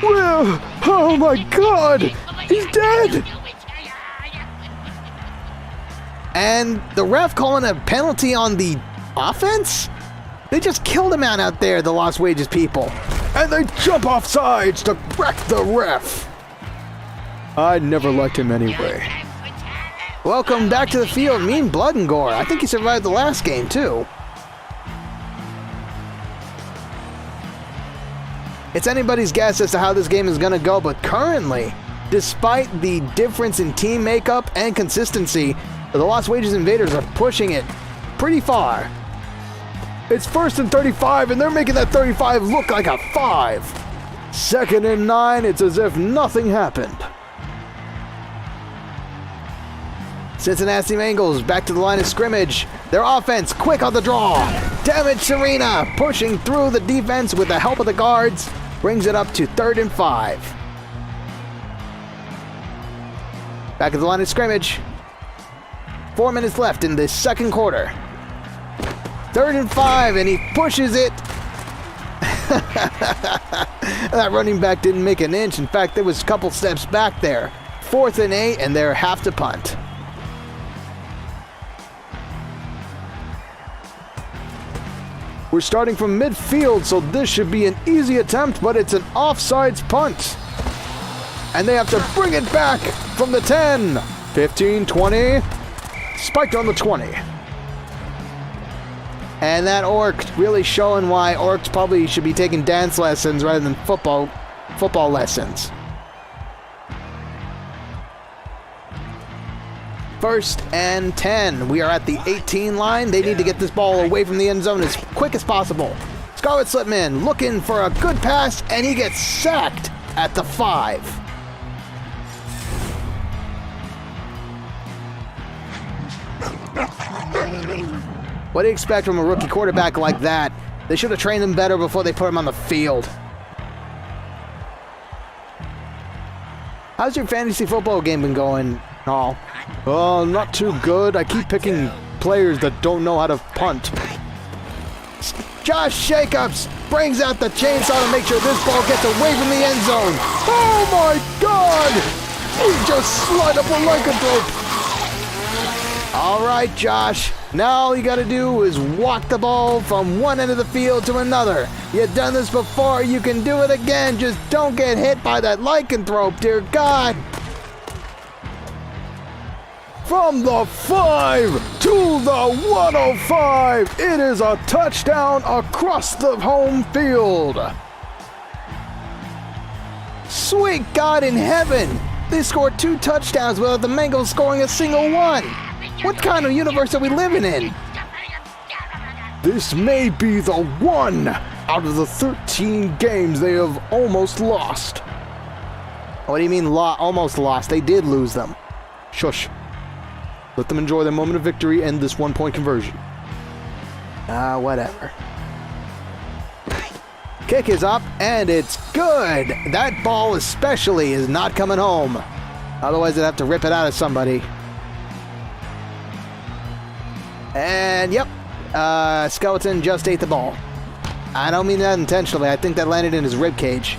Well, oh my God! He's dead! And the ref calling a penalty on the offense? They just killed a man out there, the Lost Wages people. And they jump off sides to wreck the ref. I never liked him anyway. Welcome back to the field, Mean Blood and Gore. I think he survived the last game, too. It's anybody's guess as to how this game is going to go, but currently, despite the difference in team makeup and consistency, the Lost Wages Invaders are pushing it pretty far. It's 1st and 35, and they're making that 35 look like a 5. 2nd and 9, it's as if nothing happened. Cincinnati Bengals back to the line of scrimmage. Their offense quick on the draw. Damage Serena pushing through the defense with the help of the guards. Brings it up to 3rd and 5. Back at the line of scrimmage. 4 minutes left in the second quarter. 3rd and 5, and he pushes it. That running back didn't make an inch. In fact, there was a couple steps back there. 4th and 8, and they're have to punt. We're starting from midfield, so this should be an easy attempt, but it's an offsides punt. And they have to bring it back from the 10. 15, 20. Spiked on the 20. And that orc really showing why orcs probably should be taking dance lessons rather than football lessons. 1st and 10. We are at the 18 line. They need to get this ball away from the end zone as quick as possible. Scarlet Slipman looking for a good pass, and he gets sacked at the 5. What do you expect from a rookie quarterback like that? They should have trained him better before they put him on the field. How's your fantasy football game been going, Hall? Oh, not too good. I keep picking players that don't know how to punt. Josh Jacobs brings out the chainsaw to make sure this ball gets away from the end zone. Oh my God! He just slid up a lycanthrope. All right, Josh. Now all you got to do is walk the ball from one end of the field to another. You've done this before. You can do it again. Just don't get hit by that lycanthrope, dear God. From the 5 to the 105, it is a touchdown across the home field. Sweet God in heaven. They scored 2 touchdowns without the Bengals scoring a single one. What kind of universe are we living in? This may be the one out of the 13 games they have almost lost. What do you mean almost lost? They did lose them. Shush. Let them enjoy their moment of victory and this 1-point conversion. Whatever. Kick is up, and it's good. That ball especially is not coming home. Otherwise, they'd have to rip it out of somebody. And, yep, Skeleton just ate the ball. I don't mean that intentionally. I think that landed in his rib cage.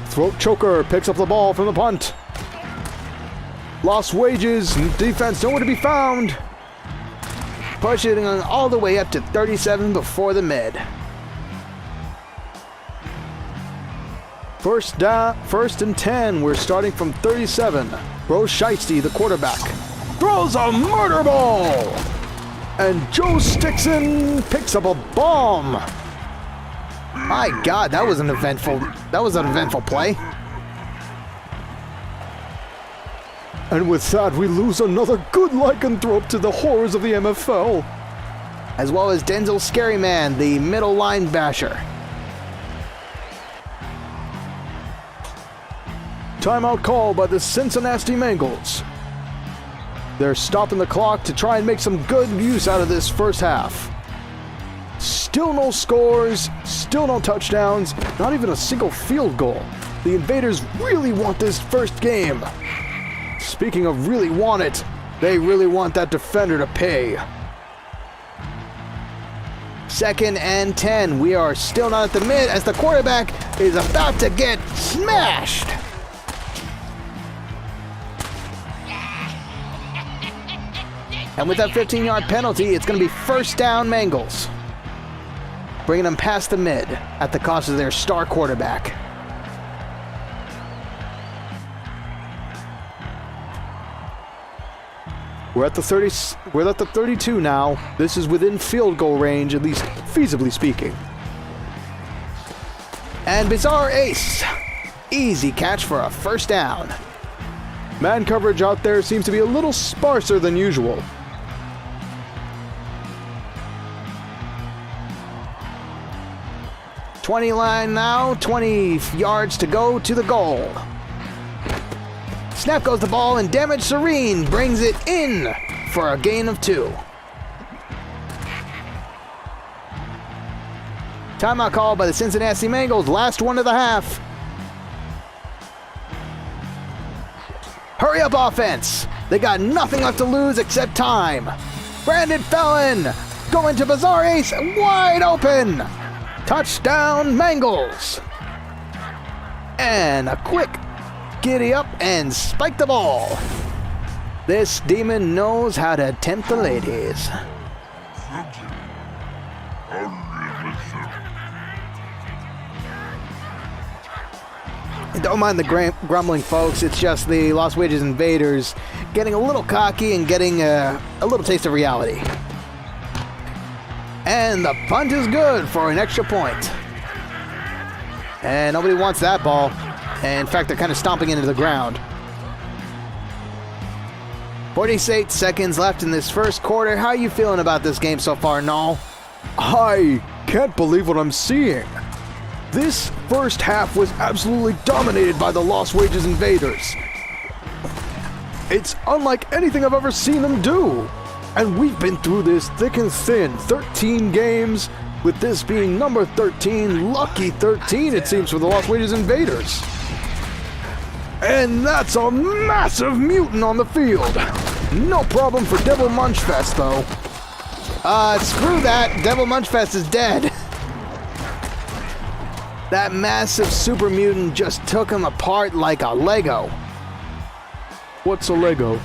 Throat choker picks up the ball from the punt. Lost wages, defense nowhere to be found. Pushing all the way up to 37 before the mid. First and 10, we're starting from 37. Bro Shiesty, the quarterback, throws a murder ball. And Joe Stickson picks up a bomb. My God, that was an eventful play. And with that, we lose another good lycanthrope to the horrors of the MFL. As well as Denzel Scaryman, the middle line basher. Timeout call by the Cincinnati Bengals. They're stopping the clock to try and make some good use out of this first half. Still no scores, still no touchdowns, not even a single field goal. The Invaders really want this first game. Speaking of really want it, they really want that defender to pay. 2nd and 10. We are still not at the mid as the quarterback is about to get smashed. And with that 15-yard penalty, it's going to be first down Bengals. Bringing them past the mid at the cost of their star quarterback. We're at the 32 now. This is within field goal range, at least feasibly speaking. And Bizarre Ace. Easy catch for a first down. Man coverage out there seems to be a little sparser than usual. .20 line now, 20 yards to go to the goal. Snap goes the ball, and Damage Serene brings it in for a gain of 2. Timeout call by the Cincinnati Bengals, last one of the half. Hurry up offense. They got nothing left to lose except time. Brandon Fellon going to Bizarre Ace, wide open. Touchdown Bengals. And a quick giddy up and spike the ball. This demon knows how to tempt the ladies. Don't mind the grumbling, folks. It's just the Lost Wages Invaders getting a little cocky and getting a little taste of reality. And the punt is good for an extra point. And nobody wants that ball. And in fact, they're kind of stomping into the ground. 48 seconds left in this first quarter. How are you feeling about this game so far, Null? I can't believe what I'm seeing. This first half was absolutely dominated by the Lost Wages Invaders. It's unlike anything I've ever seen them do. And we've been through this thick and thin. 13 games, with this being number 13. Lucky 13, it seems, for the Lost Wages Invaders. And that's a massive mutant on the field. No problem for Devil Munchfest, though. Screw that. Devil Munchfest is dead. That massive super mutant just took him apart like a Lego. What's a Lego?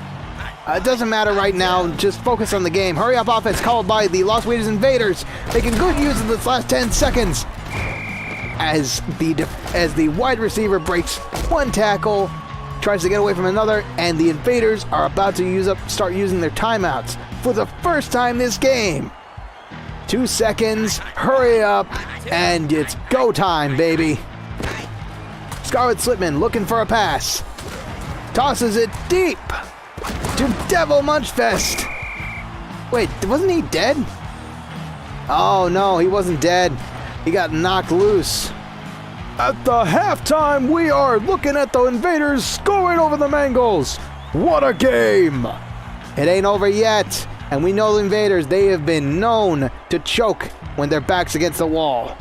It doesn't matter right now. Just focus on the game. Hurry up offense called by the Las Vegas Invaders, making good use of this last 10 seconds. As the wide receiver breaks one tackle, tries to get away from another, and the Invaders are about to start using their timeouts for the first time this game. 2 seconds, hurry up, and it's go time, baby. Scarlet Slipman looking for a pass. Tosses it deep to Devil Munchfest. Wait, wasn't he dead? Oh no, he wasn't dead. He got knocked loose. At the halftime, we are looking at the Invaders scoring over the Mangles. What a game! It ain't over yet. And we know the Invaders, they have been known to choke when their back's against the wall.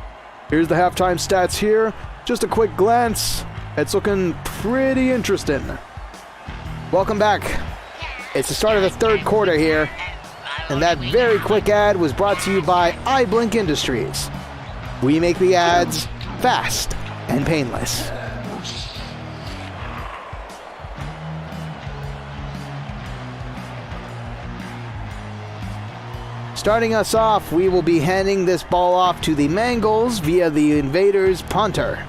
Here's the halftime stats here. Just a quick glance. It's looking pretty interesting. Welcome back. It's the start of the third quarter here. And that very quick ad was brought to you by iBlink Industries. We make the ads fast and painless. Starting us off, we will be handing this ball off to the Mangles via the Invaders punter.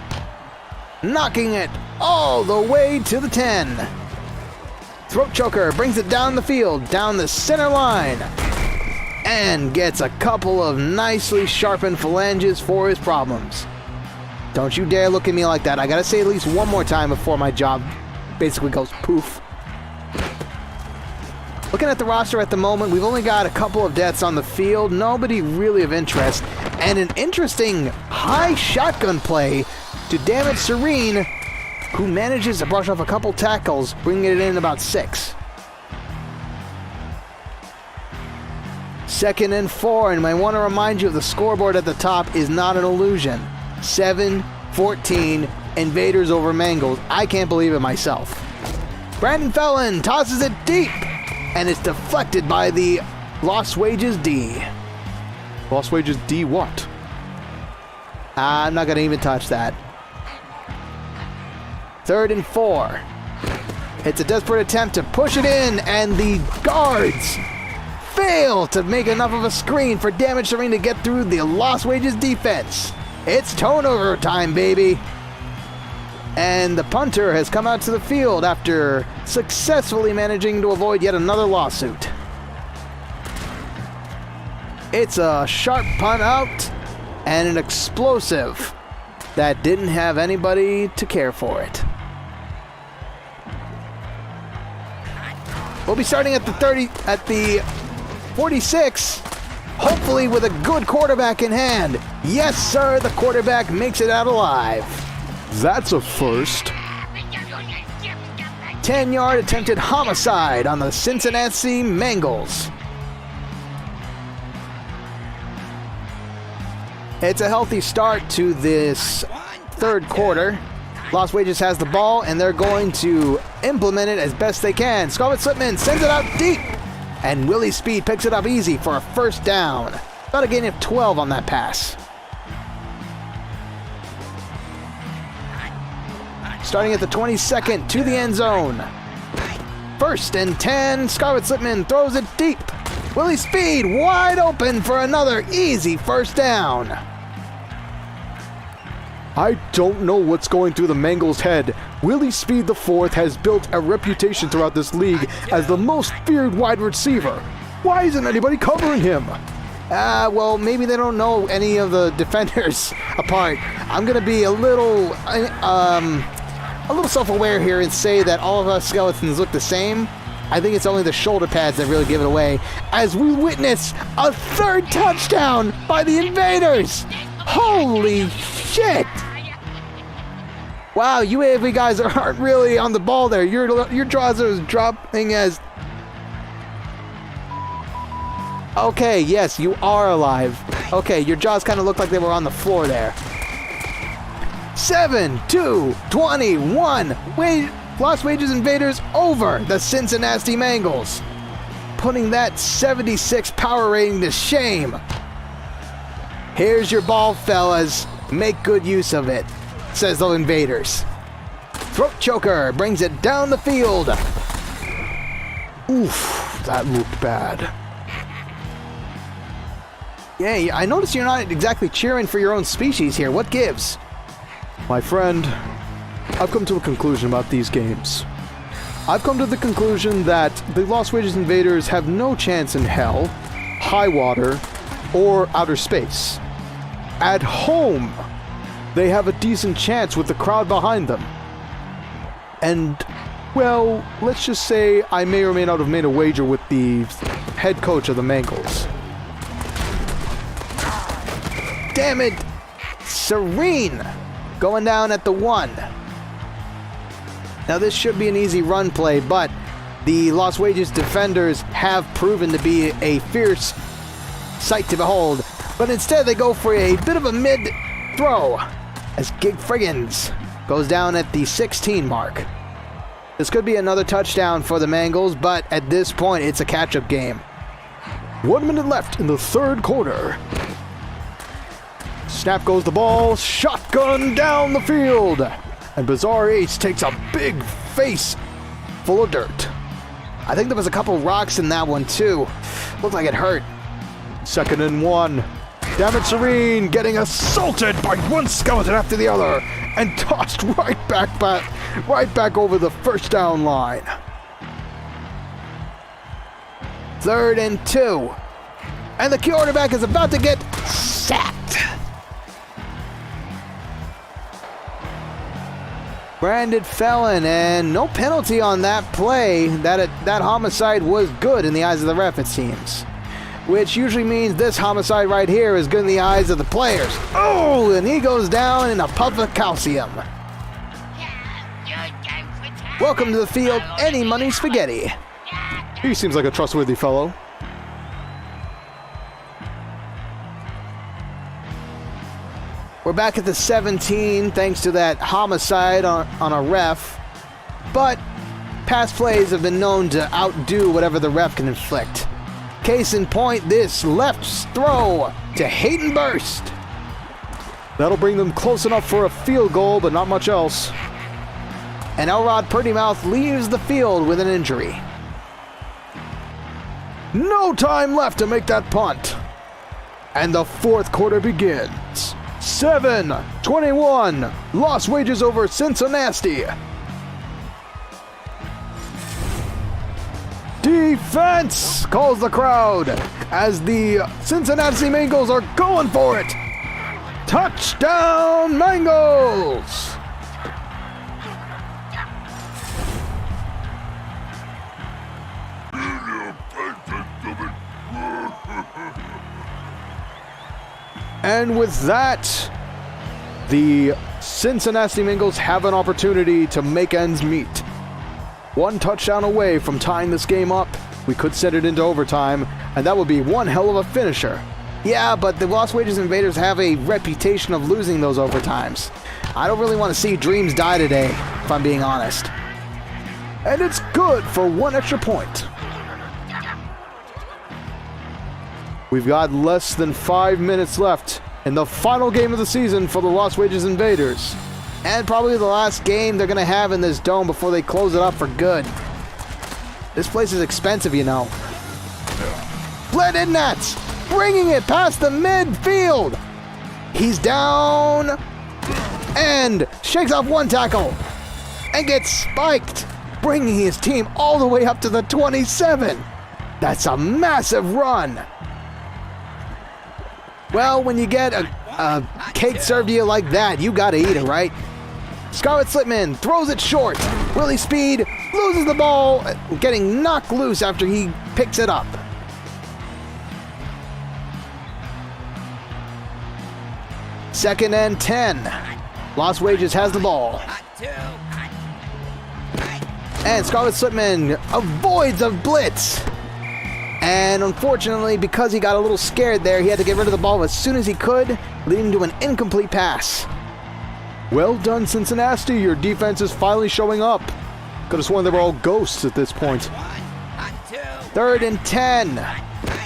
Knocking it all the way to the 10. Throat choker brings it down the field, down the center line, and gets a couple of nicely sharpened phalanges for his problems. Don't you dare look at me like that. I gotta say at least one more time before my job basically goes poof. Looking at the roster at the moment, we've only got a couple of deaths on the field, nobody really of interest, and an interesting high shotgun play to damage Serene, who manages to brush off a couple tackles, bringing it in about 6. 2nd and 4, and I want to remind you of the scoreboard at the top is not an illusion. 7-14, Invaders over Mangles. I can't believe it myself. Brandon Fellon tosses it deep, and it's deflected by the Lost Wages D. Lost Wages D what? I'm not going to even touch that. 3rd and 4. It's a desperate attempt to push it in, and the guards fail to make enough of a screen for Damage Serene to get through the Lost Wages defense. It's turnover time, baby. And the punter has come out to the field after successfully managing to avoid yet another lawsuit. It's a sharp punt out and an explosive that didn't have anybody to care for it. We'll be starting at the 46, hopefully with a good quarterback in hand. Yes, sir, the quarterback makes it out alive. That's a first. 10-yard attempted homicide on the Cincinnati Mangles. It's a healthy start to this third quarter. Lost Wages has the ball, and they're going to implement it as best they can. Scarlet Slipman sends it out deep, and Willie Speed picks it up easy for a first down. About a gain of 12 on that pass. Starting at the 22nd to the end zone. 1st and 10, Scarlet Slipman throws it deep. Willie Speed wide open for another easy first down. I don't know what's going through the Mangles' head. Willie Speed IV has built a reputation throughout this league as the most feared wide receiver. Why isn't anybody covering him? Well, maybe they don't know any of the defenders apart. I'm going to be a little self-aware here and say that all of us skeletons look the same. I think it's only the shoulder pads that really give it away, as we witness a third touchdown by the Invaders. Holy shit! Wow, you AFV guys aren't really on the ball there. Your jaws are dropping as... Okay, yes, you are alive. Okay, your jaws kind of look like they were on the floor there. 7-21. Lost Wages Invaders over the Cincinnati Mangles. putting that 76 power rating to shame. Here's your ball, fellas. Make good use of it, says the invaders. Throat choker brings it down the field. Oof, that looked bad. Yeah, I notice you're not exactly cheering for your own species here. What gives? My friend, I've come to a conclusion about these games. I've come to the conclusion that the Lost Wages invaders have no chance in hell, high water, or outer space. At home, they have a decent chance with the crowd behind them. And, well, let's just say I may or may not have made a wager with the head coach of the Mangles. Damn it! Serene! Going down at the 1. Now this should be an easy run play, but the Lost Wages defenders have proven to be a fierce sight to behold. But instead they go for a bit of a mid-throw as Gig Friggins goes down at the 16 mark. This could be another touchdown for the Mangles, but at this point it's a catch-up game. 1 minute left in the third quarter. Snap goes the ball, shotgun down the field, and Bizarre Ace takes a big face full of dirt. I think there was a couple rocks in that one too. Looked like it hurt. 2nd and 1. Damn it, Serene getting assaulted by one skeleton after the other and tossed right back over the first down line. 3rd and 2. And the quarterback is about to get sacked. Branded felon, and no penalty on that play. That homicide was good in the eyes of the ref, it seems. Which usually means this homicide right here is good in the eyes of the players. Oh, and he goes down in a puff of calcium. Welcome to the field, Any Money Spaghetti. He seems like a trustworthy fellow. We're back at the 17 thanks to that homicide on a ref. But past plays have been known to outdo whatever the ref can inflict. Case in point, this left throw to Hayden Burst. That'll bring them close enough for a field goal, but not much else. And Elrod Purtymouth leaves the field with an injury. No time left to make that punt. And the fourth quarter begins. 7-21. Lost Wages over Cincinnati. Defense calls the crowd as the Cincinnati Bengals are going for it. Touchdown, Bengals! And with that, the Cincinnati Bengals have an opportunity to make ends meet. One touchdown away from tying this game up. We could set it into overtime, and that would be one hell of a finisher. Yeah, but the Lost Wages Invaders have a reputation of losing those overtimes. I don't really want to see dreams die today, if I'm being honest. And it's good for one extra point. We've got less than 5 minutes left in the final game of the season for the Lost Wages Invaders. And probably the last game they're going to have in this dome before they close it up for good. This place is expensive, you know. Blended Nets, bringing it past the midfield. He's down and shakes off one tackle and gets spiked, bringing his team all the way up to the 27. That's a massive run. Well, when you get a cake served to you like that, you gotta eat it, right? Scarlet Slipman throws it short. Willie Speed loses the ball, getting knocked loose after he picks it up. Second and 10. Lost Wages has the ball. And Scarlet Slipman avoids a blitz. And unfortunately, because he got a little scared there, he had to get rid of the ball as soon as he could, leading to an incomplete pass. Well done, Cincinnati. Your defense is finally showing up. Could have sworn they were all ghosts at this point. 3rd and 10.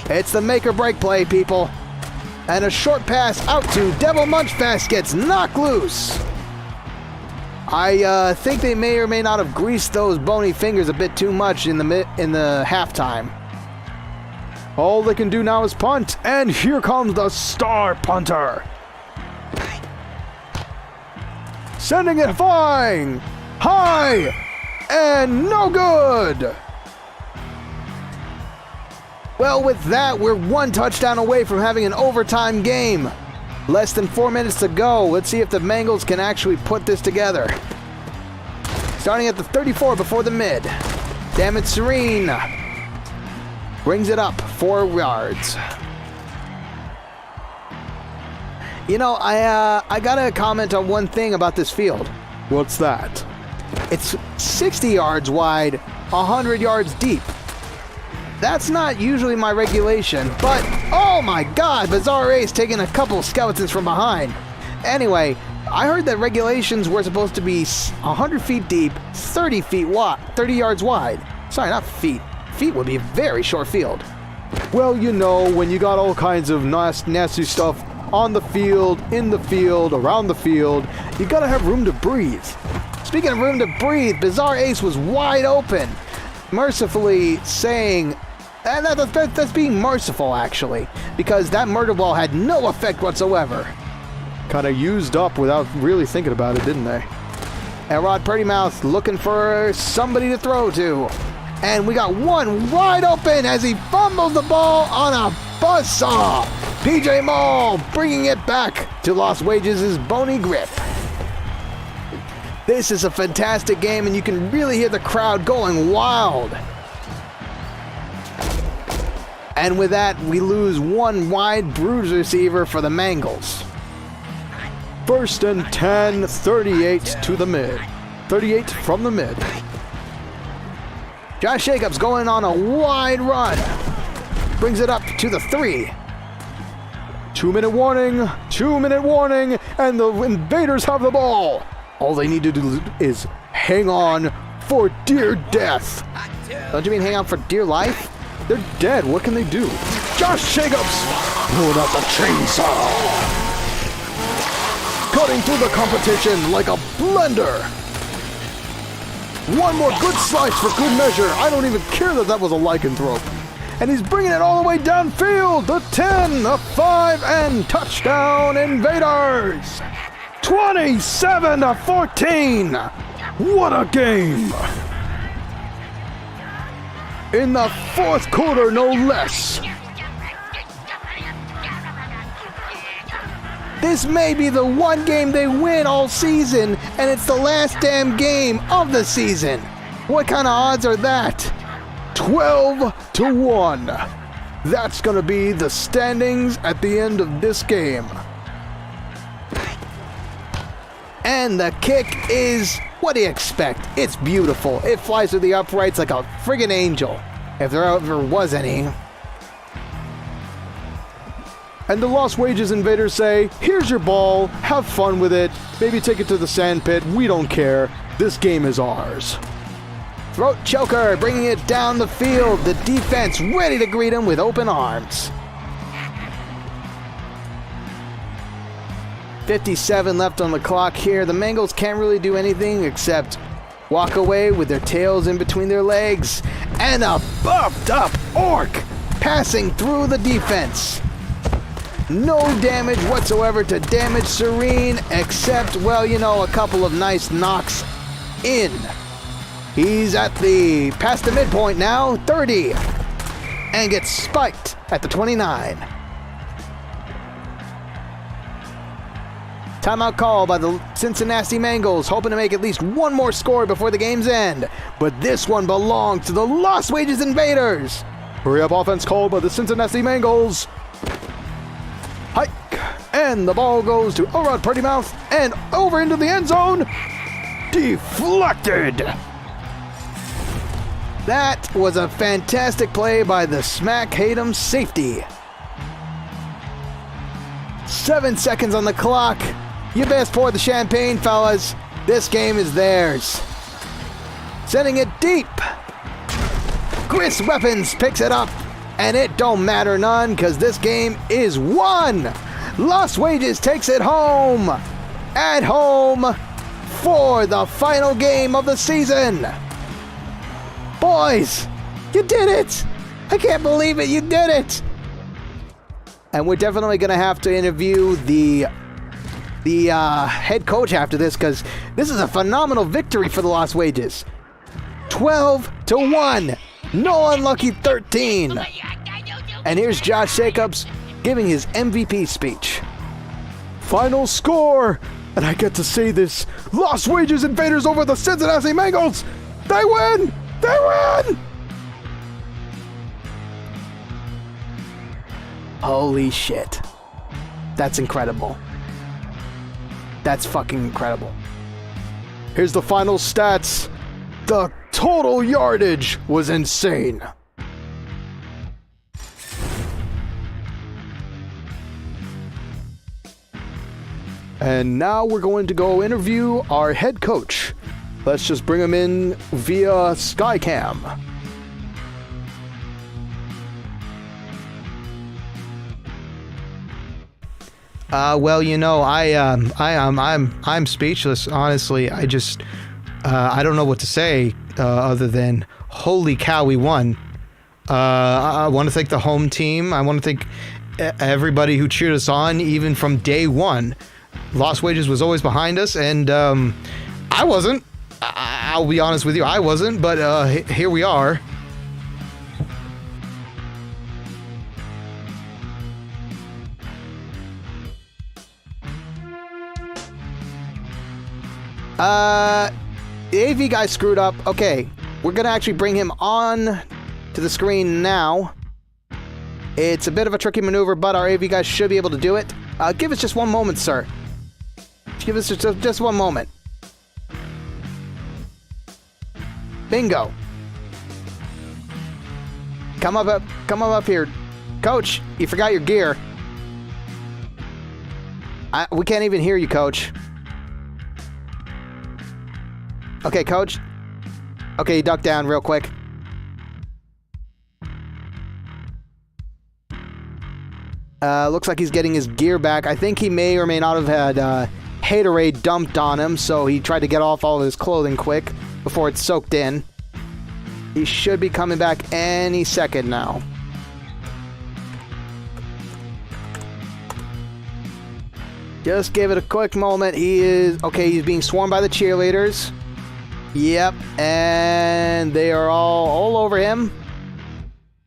It's the make or break play, people. And a short pass out to Devil Munchfest gets knocked loose. I think they may or may not have greased those bony fingers a bit too much in the halftime. All they can do now is punt, and here comes the star punter. Sending it flying high and no good. Well, with that, we're 1 touchdown away from having an overtime game. Less than 4 minutes to go. Let's see if the Bengals can actually put this together. Starting at the 34 before the mid. Damage Serene brings it up 4 yards. You know, I gotta comment on one thing about this field. What's that? It's 60 yards wide, 100 yards deep. That's not usually my regulation, but oh my god, Bizarre Ace taking a couple skeletons from behind. Anyway, I heard that regulations were supposed to be 100 feet deep, 30 yards wide. Sorry, not feet. Feet would be a very short field. Well, you know, when you got all kinds of nasty stuff on the field, in the field, around the field, you gotta have room to breathe. Speaking of room to breathe, Bizarre Ace was wide open, mercifully saying, and that's being merciful actually, because that murder ball had no effect whatsoever. Kind of used up without really thinking about it, didn't they? And Rod Purtymouth looking for somebody to throw to. And we got one wide open as he fumbles the ball on a buzzsaw. PJ Mall bringing it back to Lost Wages' bony grip. This is a fantastic game, and you can really hear the crowd going wild. And with that, we lose one wide bruise receiver for the Mangles. 1st and 10, 38 to the mid. 38 from the mid. Josh Jacobs going on a wide run. Brings it up to the 3. 2-minute warning, 2-minute warning, and the Invaders have the ball. All they need to do is hang on for dear death. Don't you mean hang on for dear life? They're dead. What can they do? Josh Jacobs pulling out the chainsaw. Cutting through the competition like a blender. One more good slice for good measure. I don't even care that was a lycanthrope. And he's bringing it all the way downfield. The 10, the 5, and touchdown Invaders. 27-14. What a game. In the 4th quarter, no less. This may be the one game they win all season, and it's the last damn game of the season. What kind of odds are that? 12-1. That's going to be the standings at the end of this game. And the kick is, what do you expect? It's beautiful. It flies through the uprights like a friggin' angel, if there ever was any. And the Lost Wages Invaders say, here's your ball, have fun with it, maybe take it to the sandpit, we don't care, this game is ours. Throat choker, bringing it down the field, the defense ready to greet him with open arms. 57 left on the clock here. The Mangles can't really do anything except walk away with their tails in between their legs. And a buffed up orc passing through the defense. No damage whatsoever to Damage Serene, except, well, you know, a couple of nice knocks in. He's past the midpoint now, 30, and gets spiked at the 29. Timeout call by the Cincinnati Mangles, hoping to make at least one more score before the game's end. But this one belongs to the Lost Wages Invaders. Hurry up offense called by the Cincinnati Mangles. Hike, and the ball goes to Orod Purtymouth, and over into the end zone. Deflected. That was a fantastic play by the Smack Hatem safety. 7 seconds on the clock. You best pour the champagne, fellas. This game is theirs. Sending it deep. Chris Weapons picks it up, and it don't matter none because this game is won. Lost Wages takes it home, at home for the final game of the season. Boys, you did it! I can't believe it, you did it! And we're definitely going to have to interview the head coach after this because this is a phenomenal victory for the Lost Wages. 12-1. No unlucky 13. And here's Josh Jacobs giving his MVP speech. Final score! And I get to say this. Lost Wages Invaders over the Cincinnati Bengals! They win! They win! Holy shit. That's incredible. That's fucking incredible. Here's the final stats. The total yardage was insane. And now we're going to go interview our head coach. Let's just bring him in via Skycam. Well, you know, I'm speechless. Honestly, I just I don't know what to say other than holy cow, we won. I want to thank the home team. I want to thank everybody who cheered us on, even from day one. Lost Wages was always behind us, and I wasn't. I'll be honest with you, I wasn't. But here we are. The AV guy screwed up. Okay, we're gonna actually bring him on to the screen now. It's a bit of a tricky maneuver, but our AV guy should be able to do it. Give us just one moment, sir. Give us just one moment. Bingo. Come up here. Coach, you forgot your gear. We can't even hear you, Coach. Okay, Coach. Okay, duck down real quick. Looks like he's getting his gear back. I think he may or may not have had haterade dumped on him, so he tried to get off all of his clothing quick before it soaked in. He should be coming back any second now. Just give it a quick moment. He is... Okay, he's being swarmed by the cheerleaders. Yep, and they are all over him.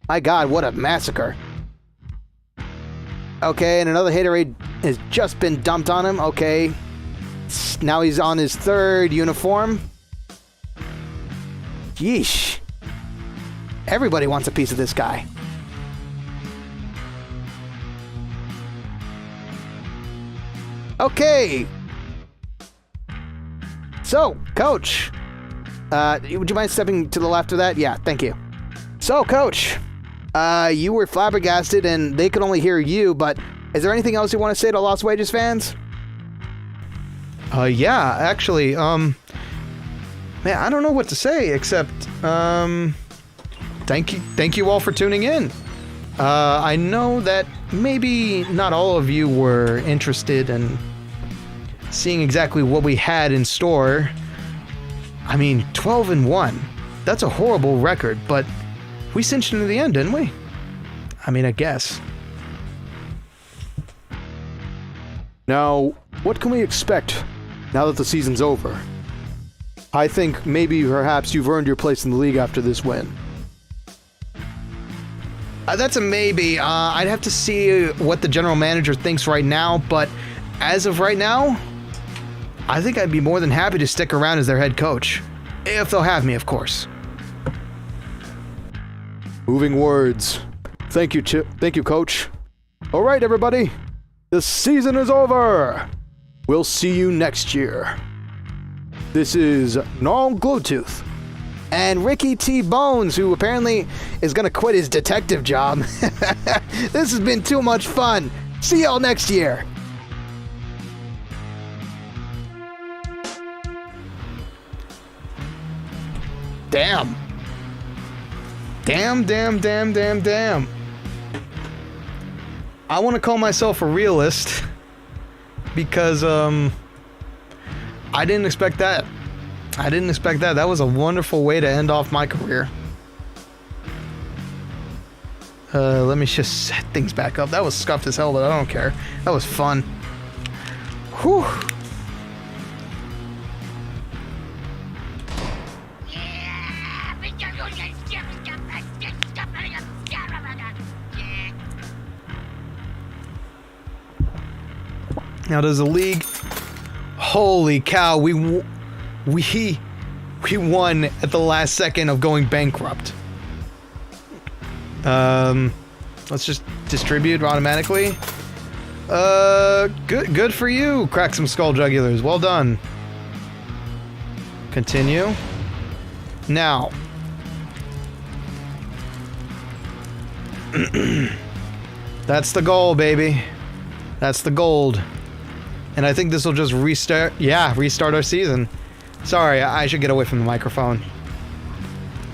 My God, what a massacre. Okay, and another haterade has just been dumped on him. Okay, now he's on his third uniform. Yeesh. Everybody wants a piece of this guy. Okay. So, Coach, would you mind stepping to the left of that? Yeah, thank you. So, Coach, you were flabbergasted and they could only hear you, but is there anything else you want to say to Lost Wages fans? Yeah, actually, man, I don't know what to say except, thank you all for tuning in. I know that maybe not all of you were interested in seeing exactly what we had in store. I mean, 12-1. That's a horrible record, but we cinched into the end, didn't we? I mean, I guess. Now, what can we expect now that the season's over? I think maybe perhaps you've earned your place in the league after this win. That's a maybe. I'd have to see what the general manager thinks right now, but as of right now, I think I'd be more than happy to stick around as their head coach. If they'll have me, of course. Moving words. Thank you, Thank you, Coach. All right, everybody. The season is over. We'll see you next year. This is Gnarl Glowtooth. And Ricky T. Bones, who apparently is going to quit his detective job. This has been too much fun. See y'all next year. Damn. Damn. I want to call myself a realist because I didn't expect that. That was a wonderful way to end off my career. Let me just set things back up. That was scuffed as hell, but I don't care. That was fun. Whew. Now does the league... Holy cow, we won at the last second of going bankrupt. Let's just distribute automatically. Good for you. Crack some skull jugulars. Well done. Continue. Now. That's the goal, baby. That's the gold. And I think this will just restart our season. Sorry, I should get away from the microphone.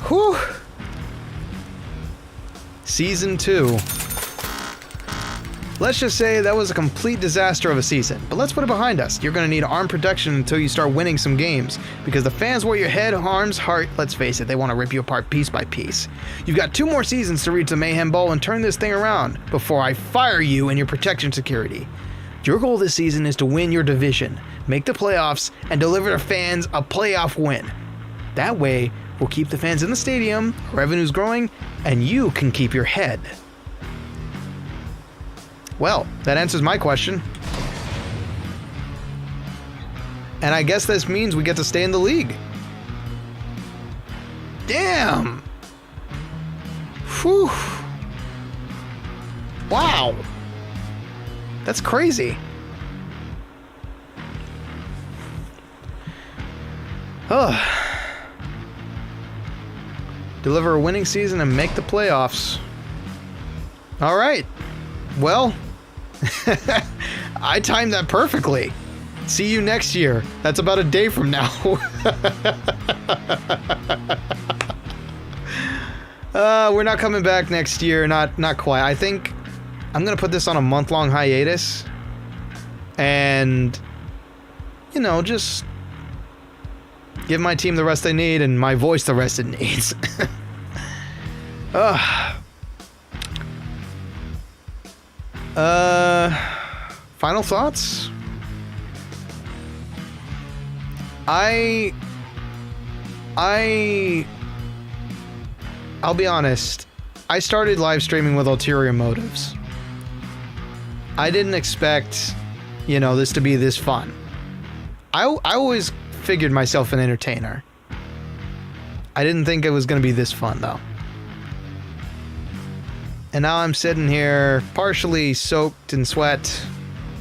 Whew. Season 2. Let's just say that was a complete disaster of a season, but let's put it behind us. You're going to need arm protection until you start winning some games, because the fans want your head, arms, heart. Let's face it, they want to rip you apart piece by piece. You've got 2 more seasons to reach the Mayhem Bowl and turn this thing around before I fire you and your protection security. Your goal this season is to win your division, make the playoffs, and deliver to fans a playoff win. That way, we'll keep the fans in the stadium, revenue's growing, and you can keep your head. Well, that answers my question. And I guess this means we get to stay in the league. Damn! Whew. Wow. That's crazy. Ugh. Deliver a winning season and make the playoffs. All right. Well, I timed that perfectly. See you next year. That's about a day from now. We're not coming back next year. Not quite. I think I'm gonna put this on a month-long hiatus, and just give my team the rest they need and my voice the rest it needs. Final thoughts? I'll be honest. I started live streaming with ulterior motives. I didn't expect, this to be this fun. I always figured myself an entertainer. I didn't think it was going to be this fun, though. And now I'm sitting here, partially soaked in sweat,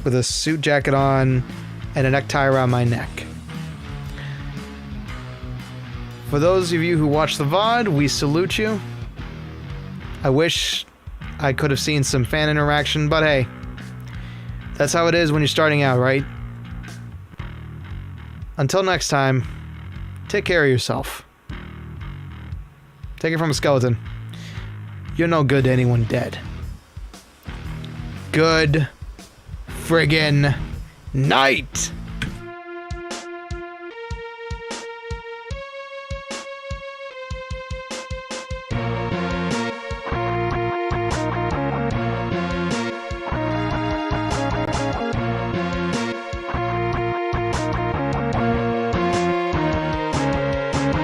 with a suit jacket on, and a necktie around my neck. For those of you who watch the VOD, we salute you. I wish I could have seen some fan interaction, but hey, that's how it is when you're starting out, right? Until next time, take care of yourself. Take it from a skeleton. You're no good to anyone dead. Good friggin' night!